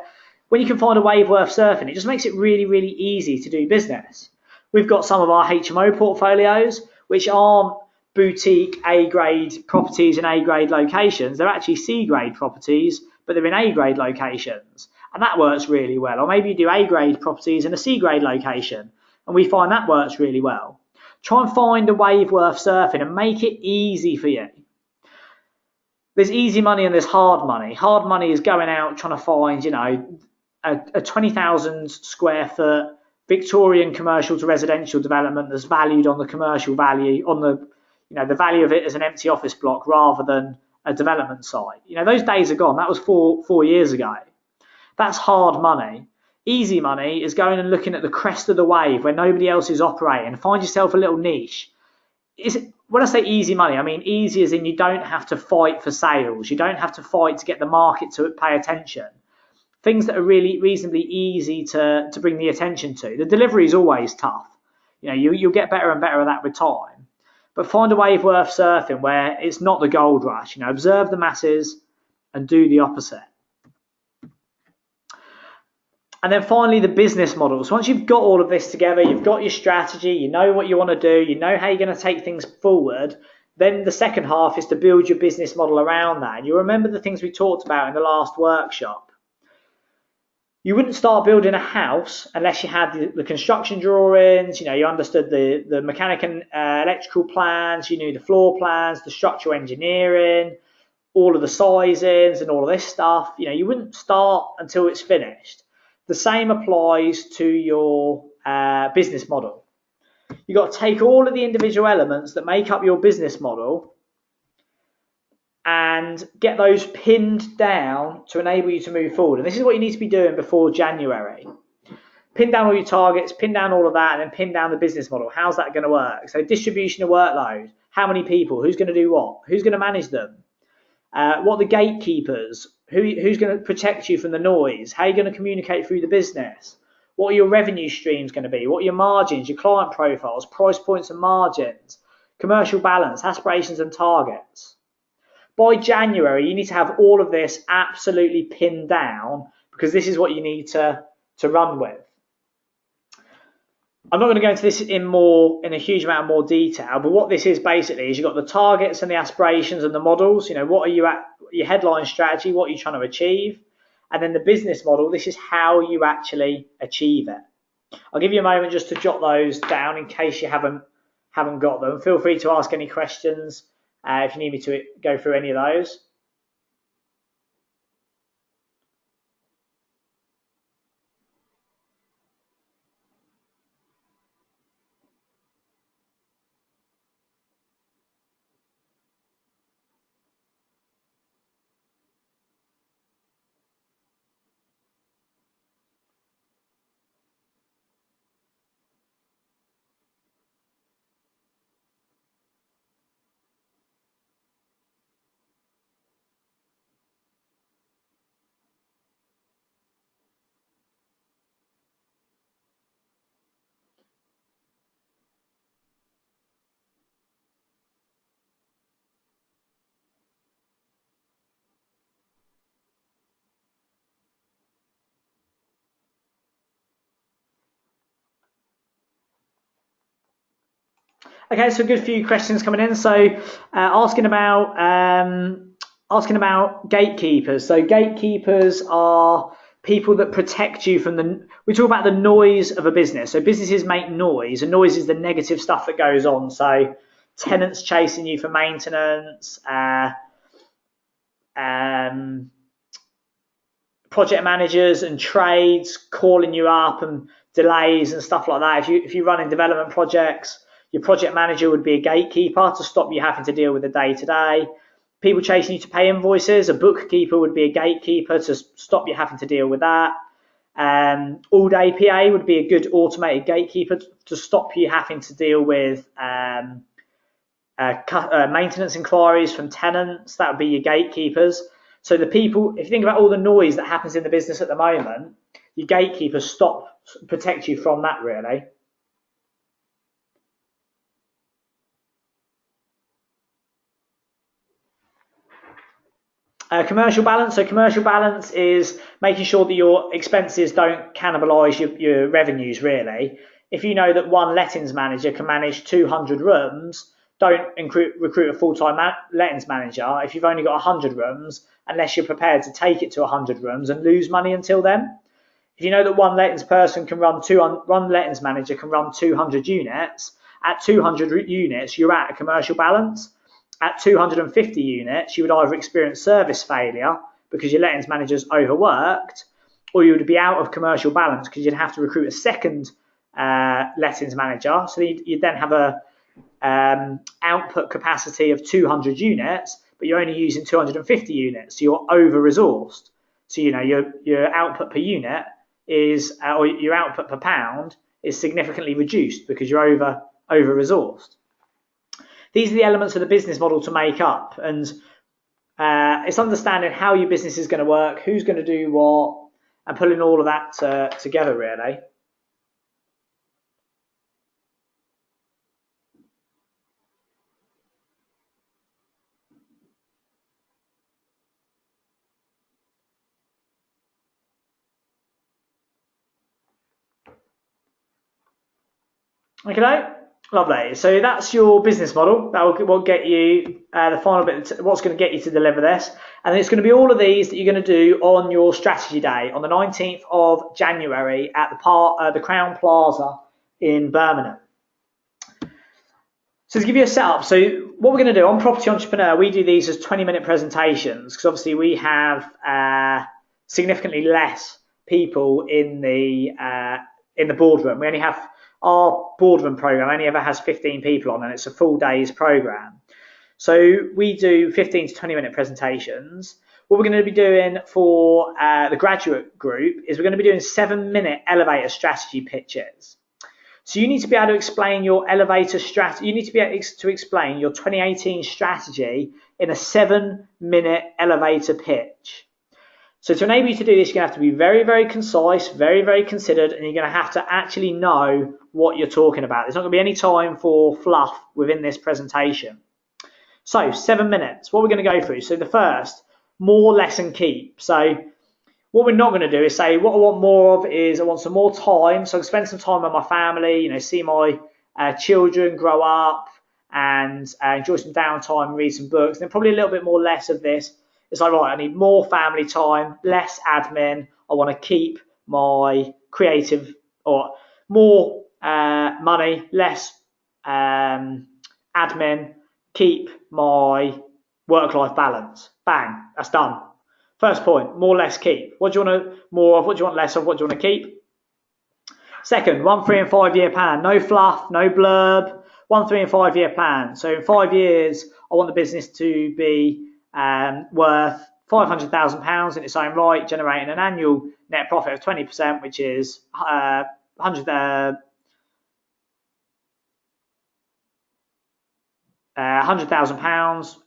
A: When you can find a wave worth surfing, it just makes it really, really easy to do business. We've got some of our HMO portfolios, which aren't boutique A-grade properties in A-grade locations. They're actually C-grade properties, but they're in A-grade locations. And that works really well. Or maybe you do A-grade properties in a C-grade location, and we find that works really well. Try and find a wave worth surfing and make it easy for you. There's easy money and there's hard money. Hard money is going out trying to find, a 20,000 square foot Victorian commercial to residential development that's valued on the commercial value, on the value of it as an empty office block rather than a development site. Those days are gone. That was four years ago. That's hard money. Easy money is going and looking at the crest of the wave where nobody else is operating. Find yourself a little niche. When I say easy money, I mean easy as in you don't have to fight for sales. You don't have to fight to get the market to pay attention. Things that are really reasonably easy to bring the attention to. The delivery is always tough. You'll get better and better at that with time. But find a wave worth surfing where it's not the gold rush. Observe the masses and do the opposite. And then finally, the business model. So once you've got all of this together, you've got your strategy, you know what you want to do, you know how you're going to take things forward, then the second half is to build your business model around that. And you remember the things we talked about in the last workshop. You wouldn't start building a house unless you had the construction drawings, you understood the mechanic and electrical plans, you knew the floor plans, the structural engineering, all of the sizings and all of this stuff. You wouldn't start until it's finished. The same applies to your business model. You've got to take all of the individual elements that make up your business model and get those pinned down to enable you to move forward. And this is what you need to be doing before January. pin down all your targets, pin down all of that, and then pin down the business model. How's that going to work? So distribution of workload, how many people, who's going to do what, who's going to manage them, what are the gatekeepers, who's going to protect you from the noise, how are you going to communicate through the business, what are your revenue streams going to be, what are your margins, your client profiles, price points and margins, commercial balance, aspirations and targets. By January, you need to have all of this absolutely pinned down, because this is what you need to run with. I'm not going to go into this in a huge amount more detail, but what this is basically is you've got the targets and the aspirations and the models. What are you at, your headline strategy, what are you trying to achieve? And then the business model, this is how you actually achieve it. I'll give you a moment just to jot those down in case you haven't got them. Feel free to ask any questions if you need me to go through any of those. Okay, so a good few questions coming in. So asking about gatekeepers. So gatekeepers are people that protect you from we talk about the noise of a business. So businesses make noise, and noise is the negative stuff that goes on. So tenants chasing you for maintenance, project managers and trades calling you up, and delays and stuff like that. If you run in development projects, your project manager would be a gatekeeper to stop you having to deal with the day-to-day. People chasing you to pay invoices, a bookkeeper would be a gatekeeper to stop you having to deal with that. All-day PA would be a good automated gatekeeper to stop you having to deal with maintenance inquiries from tenants. That would be your gatekeepers. So the people, if you think about all the noise that happens in the business at the moment, your gatekeepers protect you from that, really. Commercial balance. So commercial balance is making sure that your expenses don't cannibalise your revenues, really. If you know that one lettings manager can manage 200 rooms, don't recruit a full-time lettings manager if you've only got 100 rooms, unless you're prepared to take it to 100 rooms and lose money until then. If you know that one lettings manager can run 200 units, at 200 units, you're at a commercial balance. At 250 units, you would either experience service failure because your lettings manager's overworked, or you would be out of commercial balance because you'd have to recruit a second lettings manager. So you'd then have a output capacity of 200 units, but you're only using 250 units, so you're over-resourced. So your output per unit is, or your output per pound is significantly reduced because you're over-resourced. These are the elements of the business model to make up, and it's understanding how your business is going to work, who's going to do what, and pulling all of that together, really. Okay, lovely. So that's your business model. That will get you the final bit, what's going to get you to deliver this. And it's going to be all of these that you're going to do on your strategy day on the 19th of January at the Crown Plaza in Birmingham. So to give you a setup, so what we're going to do on Property Entrepreneur, we do these as 20-minute presentations because obviously we have significantly less people in the boardroom. We only have, our boardroom program only ever has 15 people on, and it's a full day's program. So we do 15 to 20-minute presentations. what we're going to be doing for the graduate group is we're going to be doing 7-minute elevator strategy pitches. So you need to be able to explain your elevator strategy. You need to be able to explain your 2018 strategy in a 7-minute elevator pitch. So to enable you to do this, you're going to have to be very, very concise, very, very considered, and you're going to have to actually know what you're talking about. There's not going to be any time for fluff within this presentation. So 7 minutes, what we're going to go through. So the first, more, less, and keep. So what we're not going to do is say, what I want more of is I want some more time. So I can spend some time with my family, see my children grow up and enjoy some downtime, read some books. And then probably a little bit more less of this. It's like, right, I need more family time, less admin. I want to keep my creative, or more money, less admin, keep my work-life balance. Bang, that's done. First point, more, less, keep. What do you want more of? What do you want less of? What do you want to keep? Second, 1, 3, and 5 year plan. No fluff, no blurb. 1, 3, and 5 year plan. So in 5 years, I want the business to be worth £500,000 in its own right, generating an annual net profit of 20%, which is £100,000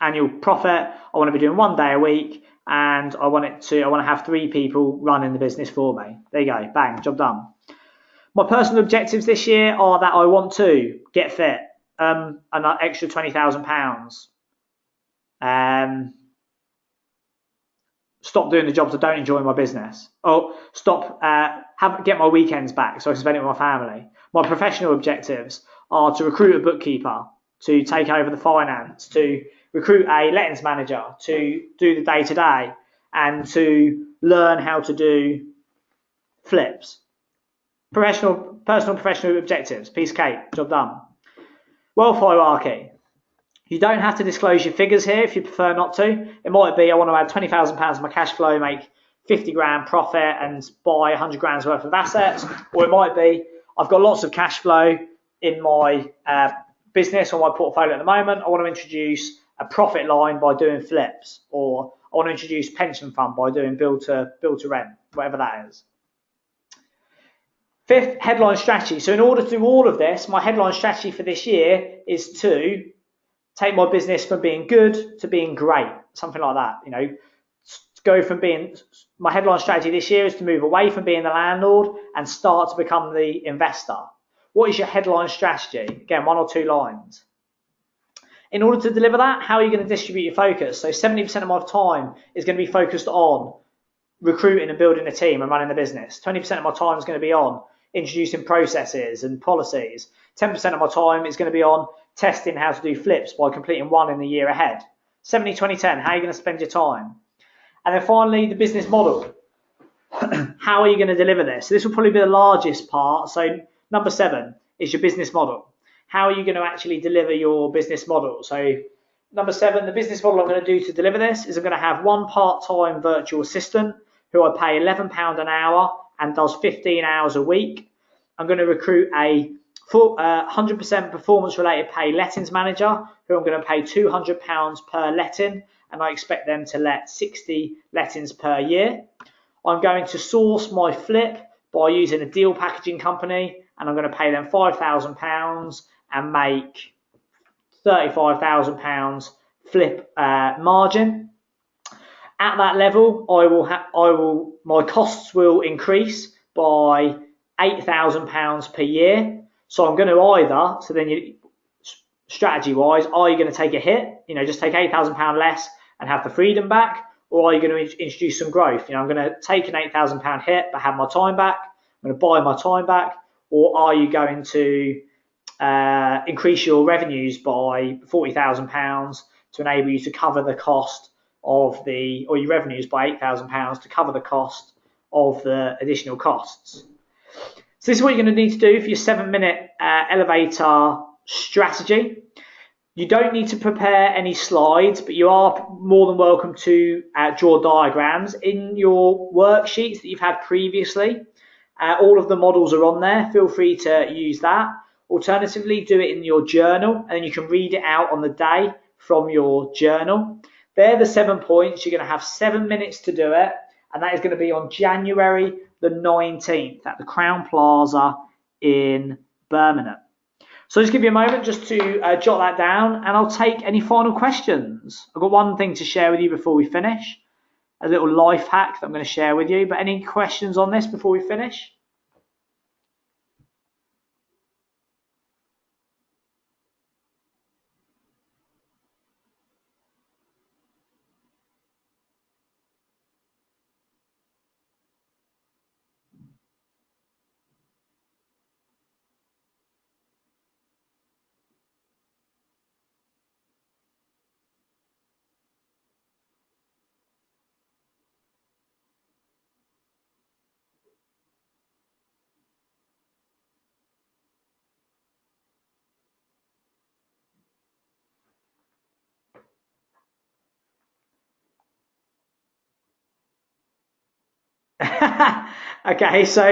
A: annual profit. I want to be doing 1 day a week, and I want to have 3 people running the business for me. There you go, bang, job done. My personal objectives this year are that I want to get fit, an extra £20,000. Stop doing the jobs I don't enjoy in my business. Or get my weekends back so I can spend it with my family. My professional objectives are to recruit a bookkeeper, to take over the finance, to recruit a lettings manager, to do the day-to-day, and to learn how to do flips. Personal professional objectives, piece of cake, job done. Wealth hierarchy. You don't have to disclose your figures here if you prefer not to. It might be I want to add £20,000 of my cash flow, make 50 grand profit and buy 100 grand's worth of assets. Or it might be I've got lots of cash flow in my business or my portfolio at the moment. I want to introduce a profit line by doing flips, or I want to introduce pension fund by doing build to rent, whatever that is. Fifth, headline strategy. So in order to do all of this, my headline strategy for this year is to take my business from being good to being great, something like that. Go from being, my headline strategy this year is to move away from being the landlord and start to become the investor. What is your headline strategy? Again, 1 or 2 lines. In order to deliver that, how are you going to distribute your focus? So 70% of my time is going to be focused on recruiting and building a team and running the business. 20% of my time is going to be on introducing processes and policies. 10% of my time is going to be on testing how to do flips by completing 1 in the year ahead. 70, 20, 10, how are you going to spend your time? And then finally, the business model. How are you going to deliver this? So this will probably be the largest part. So number 7 is your business model. How are you going to actually deliver your business model? So number 7, the business model I'm going to do to deliver this is I'm going to have 1 part-time virtual assistant who I pay £11 an hour and does 15 hours a week. I'm going to recruit a 100% performance-related pay lettings manager who I'm going to pay £200 per letting, and I expect them to let 60 lettings per year. I'm going to source my flip by using a deal packaging company, and I'm going to pay them £5,000 and make £35,000 flip margin. At that level, my costs will increase by £8,000 per year. So I'm going to either, strategy-wise, are you going to take a hit, just take £8,000 less and have the freedom back, or are you going to introduce some growth? I'm going to take an £8,000 hit but have my time back. I'm going to buy my time back, or are you going to increase your revenues by £40,000 to enable you to cover the cost of or your revenues by £8,000 to cover the cost of the additional costs? So this is what you're going to need to do for your 7-minute elevator strategy. You don't need to prepare any slides, but you are more than welcome to draw diagrams in your worksheets that you've had previously. All of the models are on there. Feel free to use that. Alternatively, do it in your journal, and you can read it out on the day from your journal. They're the 7 points. You're going to have 7 minutes to do it, and that is going to be on January the 19th at the Crown Plaza in Birmingham. So just give you a moment just to jot that down, and I'll take any final questions. I've got one thing to share with you before we finish, a little life hack that I'm going to share with you, but any questions on this before we finish? Okay, so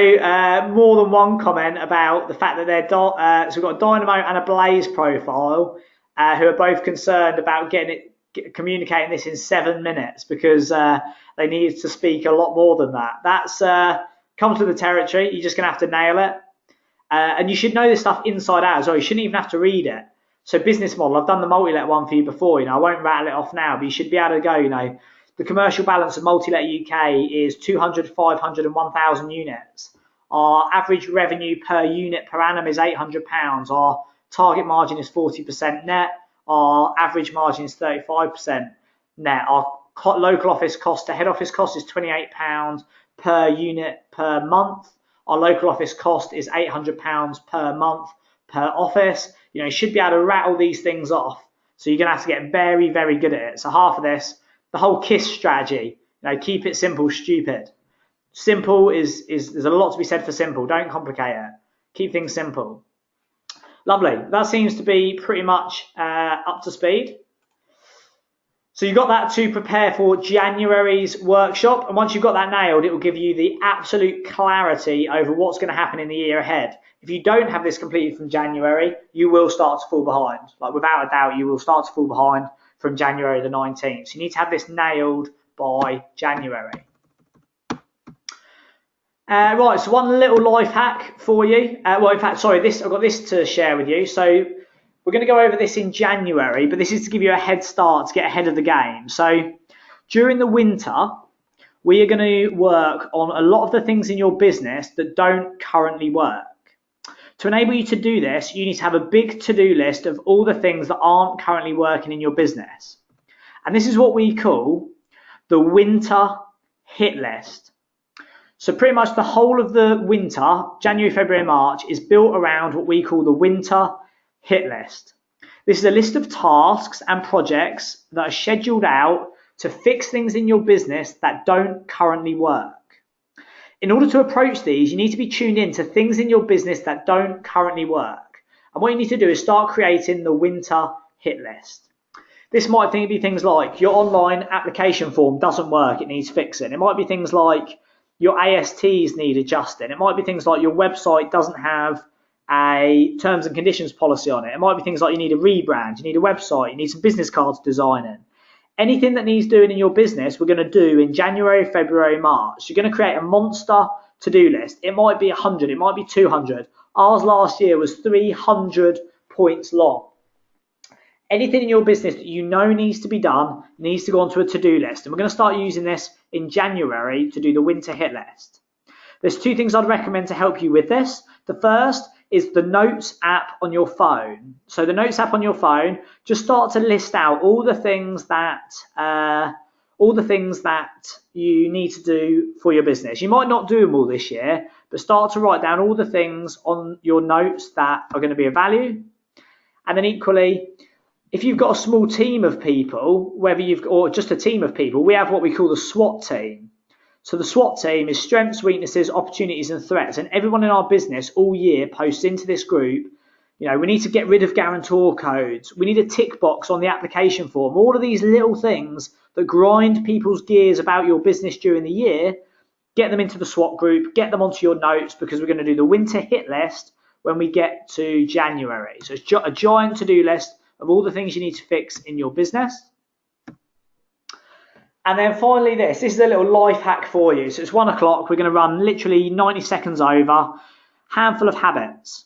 A: more than one comment about the fact that they're so we've got a Dynamo and a Blaze profile who are both concerned about communicating this in 7 minutes because they need to speak a lot more than that. That's comes with the territory. You're just gonna have to nail it, and you should know this stuff inside out as well. You shouldn't even have to read it. So business model, I've done the multi-let one for you before. I won't rattle it off now, but you should be able to go. The commercial balance of Multi-Let UK is 200, 500 and 1,000 units. Our average revenue per unit per annum is £800. Our target margin is 40% net. Our average margin is 35% net. Our local office cost to head office cost is £28 per unit per month. Our local office cost is £800 per month per office. You should be able to rattle these things off. So you're going to have to get very, very good at it. So half of this, the whole KISS strategy, keep it simple, stupid. Simple is there's a lot to be said for simple. Don't complicate it. Keep things simple. Lovely. That seems to be pretty much up to speed. So you've got that to prepare for January's workshop. And once you've got that nailed, it will give you the absolute clarity over what's going to happen in the year ahead. If you don't have this completed from January, you will start to fall behind. Without a doubt, you will start to fall behind from January the 19th. So you need to have this nailed by January. Right, so one little life hack for you. I've got this to share with you. So we're going to go over this in January, but this is to give you a head start to get ahead of the game. So during the winter, we are going to work on a lot of the things in your business that don't currently work. To enable you to do this, you need to have a big to-do list of all the things that aren't currently working in your business. And this is what we call the winter hit list. So pretty much the whole of the winter, January, February, March, is built around what we call the winter hit list. This is a list of tasks and projects that are scheduled out to fix things in your business that don't currently work. In order to approach these, you need to be tuned in to things in your business that don't currently work. And what you need to do is start creating the winter hit list. This might be things like your online application form doesn't work, it needs fixing. It might be things like your ASTs need adjusting. It might be things like your website doesn't have a terms and conditions policy on it. It might be things like you need a rebrand, you need a website, you need some business cards designing. Anything that needs doing in your business, we're going to do in January, February, March. You're going to create a monster to-do list. It might be 100, it might be 200. Ours last year was 300 points long. Anything in your business that you know needs to be done needs to go onto a to-do list. And we're going to start using this in January to do the winter hit list. There's two things I'd recommend to help you with this. The first is the Notes app on your phone. So the Notes app on your phone, just start to list out all the things that you need to do for your business. You might not do them all this year, but start to write down all the things on your notes that are going to be of value. And then equally, if you've got a small team of people, or just a team of people, we have what we call the SWAT team. So the SWAT team is strengths, weaknesses, opportunities and threats. And everyone in our business all year posts into this group, we need to get rid of guarantor codes. We need a tick box on the application form. All of these little things that grind people's gears about your business during the year, get them into the SWAT group, get them onto your notes, because we're going to do the winter hit list when we get to January. So it's a giant to-do list of all the things you need to fix in your business. And then finally this is a little life hack for you. So it's 1 o'clock, we're going to run literally 90 seconds over, handful of habits.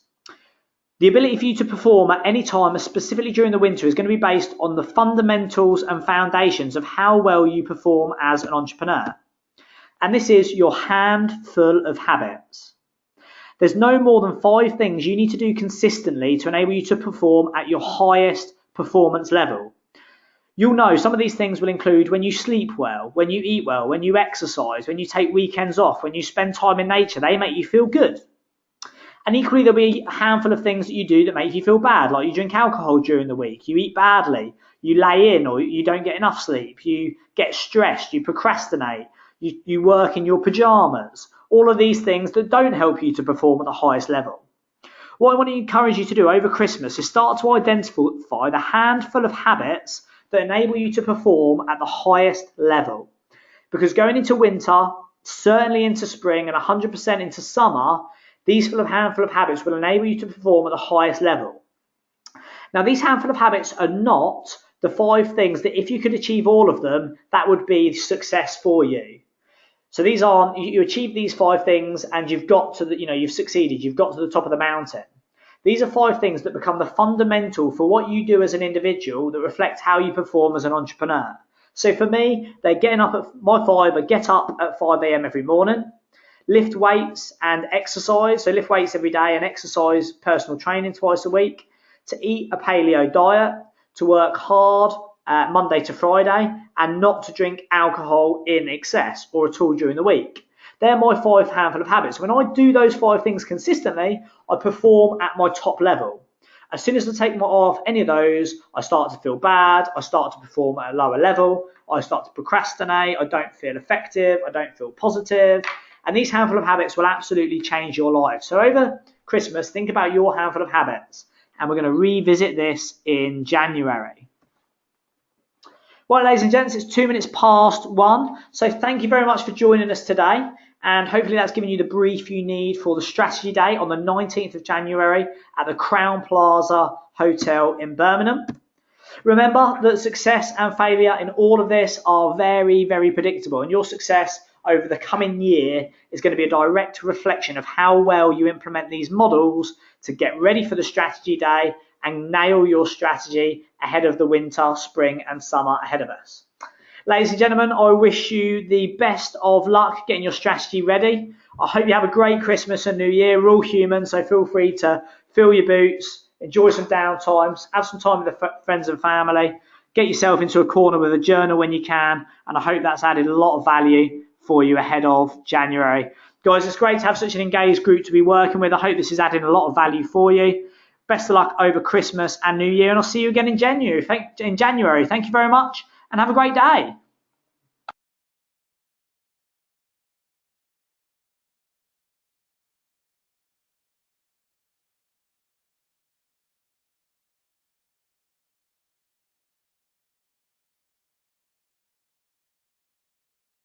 A: The ability for you to perform at any time, specifically during the winter, is going to be based on the fundamentals and foundations of how well you perform as an entrepreneur. And this is your handful of habits. There's no more than 5 things you need to do consistently to enable you to perform at your highest performance level. You'll know some of these things will include when you sleep well, when you eat well, when you exercise, when you take weekends off, when you spend time in nature. They make you feel good. And equally, there'll be a handful of things that you do that make you feel bad, like you drink alcohol during the week, you eat badly, you lay in or you don't get enough sleep, you get stressed, you procrastinate, you work in your pajamas, all of these things that don't help you to perform at the highest level. What I want to encourage you to do over Christmas is start to identify the handful of habits that enable you to perform at the highest level. Because going into winter, certainly into spring and 100% into summer, these handful of habits will enable you to perform at the highest level. Now, these handful of habits are not the 5 things that if you could achieve all of them, that would be success for you. So these aren't, you achieve these 5 things and you've got to you've succeeded, you've got to the top of the mountain. These are 5 things that become the fundamental for what you do as an individual that reflect how you perform as an entrepreneur. So for me, they're getting up at my 5, I get up at 5 a.m. every morning, lift weights and exercise, so lift weights every day and exercise personal training twice a week, to eat a paleo diet, to work hard Monday to Friday, and not to drink alcohol in excess or at all during the week. They're my 5 handful of habits. When I do those 5 things consistently, I perform at my top level. As soon as I take my eye off any of those, I start to feel bad, I start to perform at a lower level, I start to procrastinate, I don't feel effective, I don't feel positive. And these handful of habits will absolutely change your life. So over Christmas, think about your handful of habits. And we're going to revisit this in January. Well, ladies and gents, it's 2 minutes past 1. So thank you very much for joining us today. And hopefully that's given you the brief you need for the strategy day on the 19th of January at the Crown Plaza Hotel in Birmingham. Remember that success and failure in all of this are very, very predictable. And your success over the coming year is going to be a direct reflection of how well you implement these models to get ready for the strategy day and nail your strategy ahead of the winter, spring and summer ahead of us. Ladies and gentlemen, I wish you the best of luck getting your strategy ready. I hope you have a great Christmas and New Year. We're all human, so feel free to fill your boots, enjoy some downtimes, have some time with the friends and family, get yourself into a corner with a journal when you can, and I hope that's added a lot of value for you ahead of January. Guys, it's great to have such an engaged group to be working with. I hope this is adding a lot of value for you. Best of luck over Christmas and New Year, and I'll see you again in January. Thank you very much, and have a great day.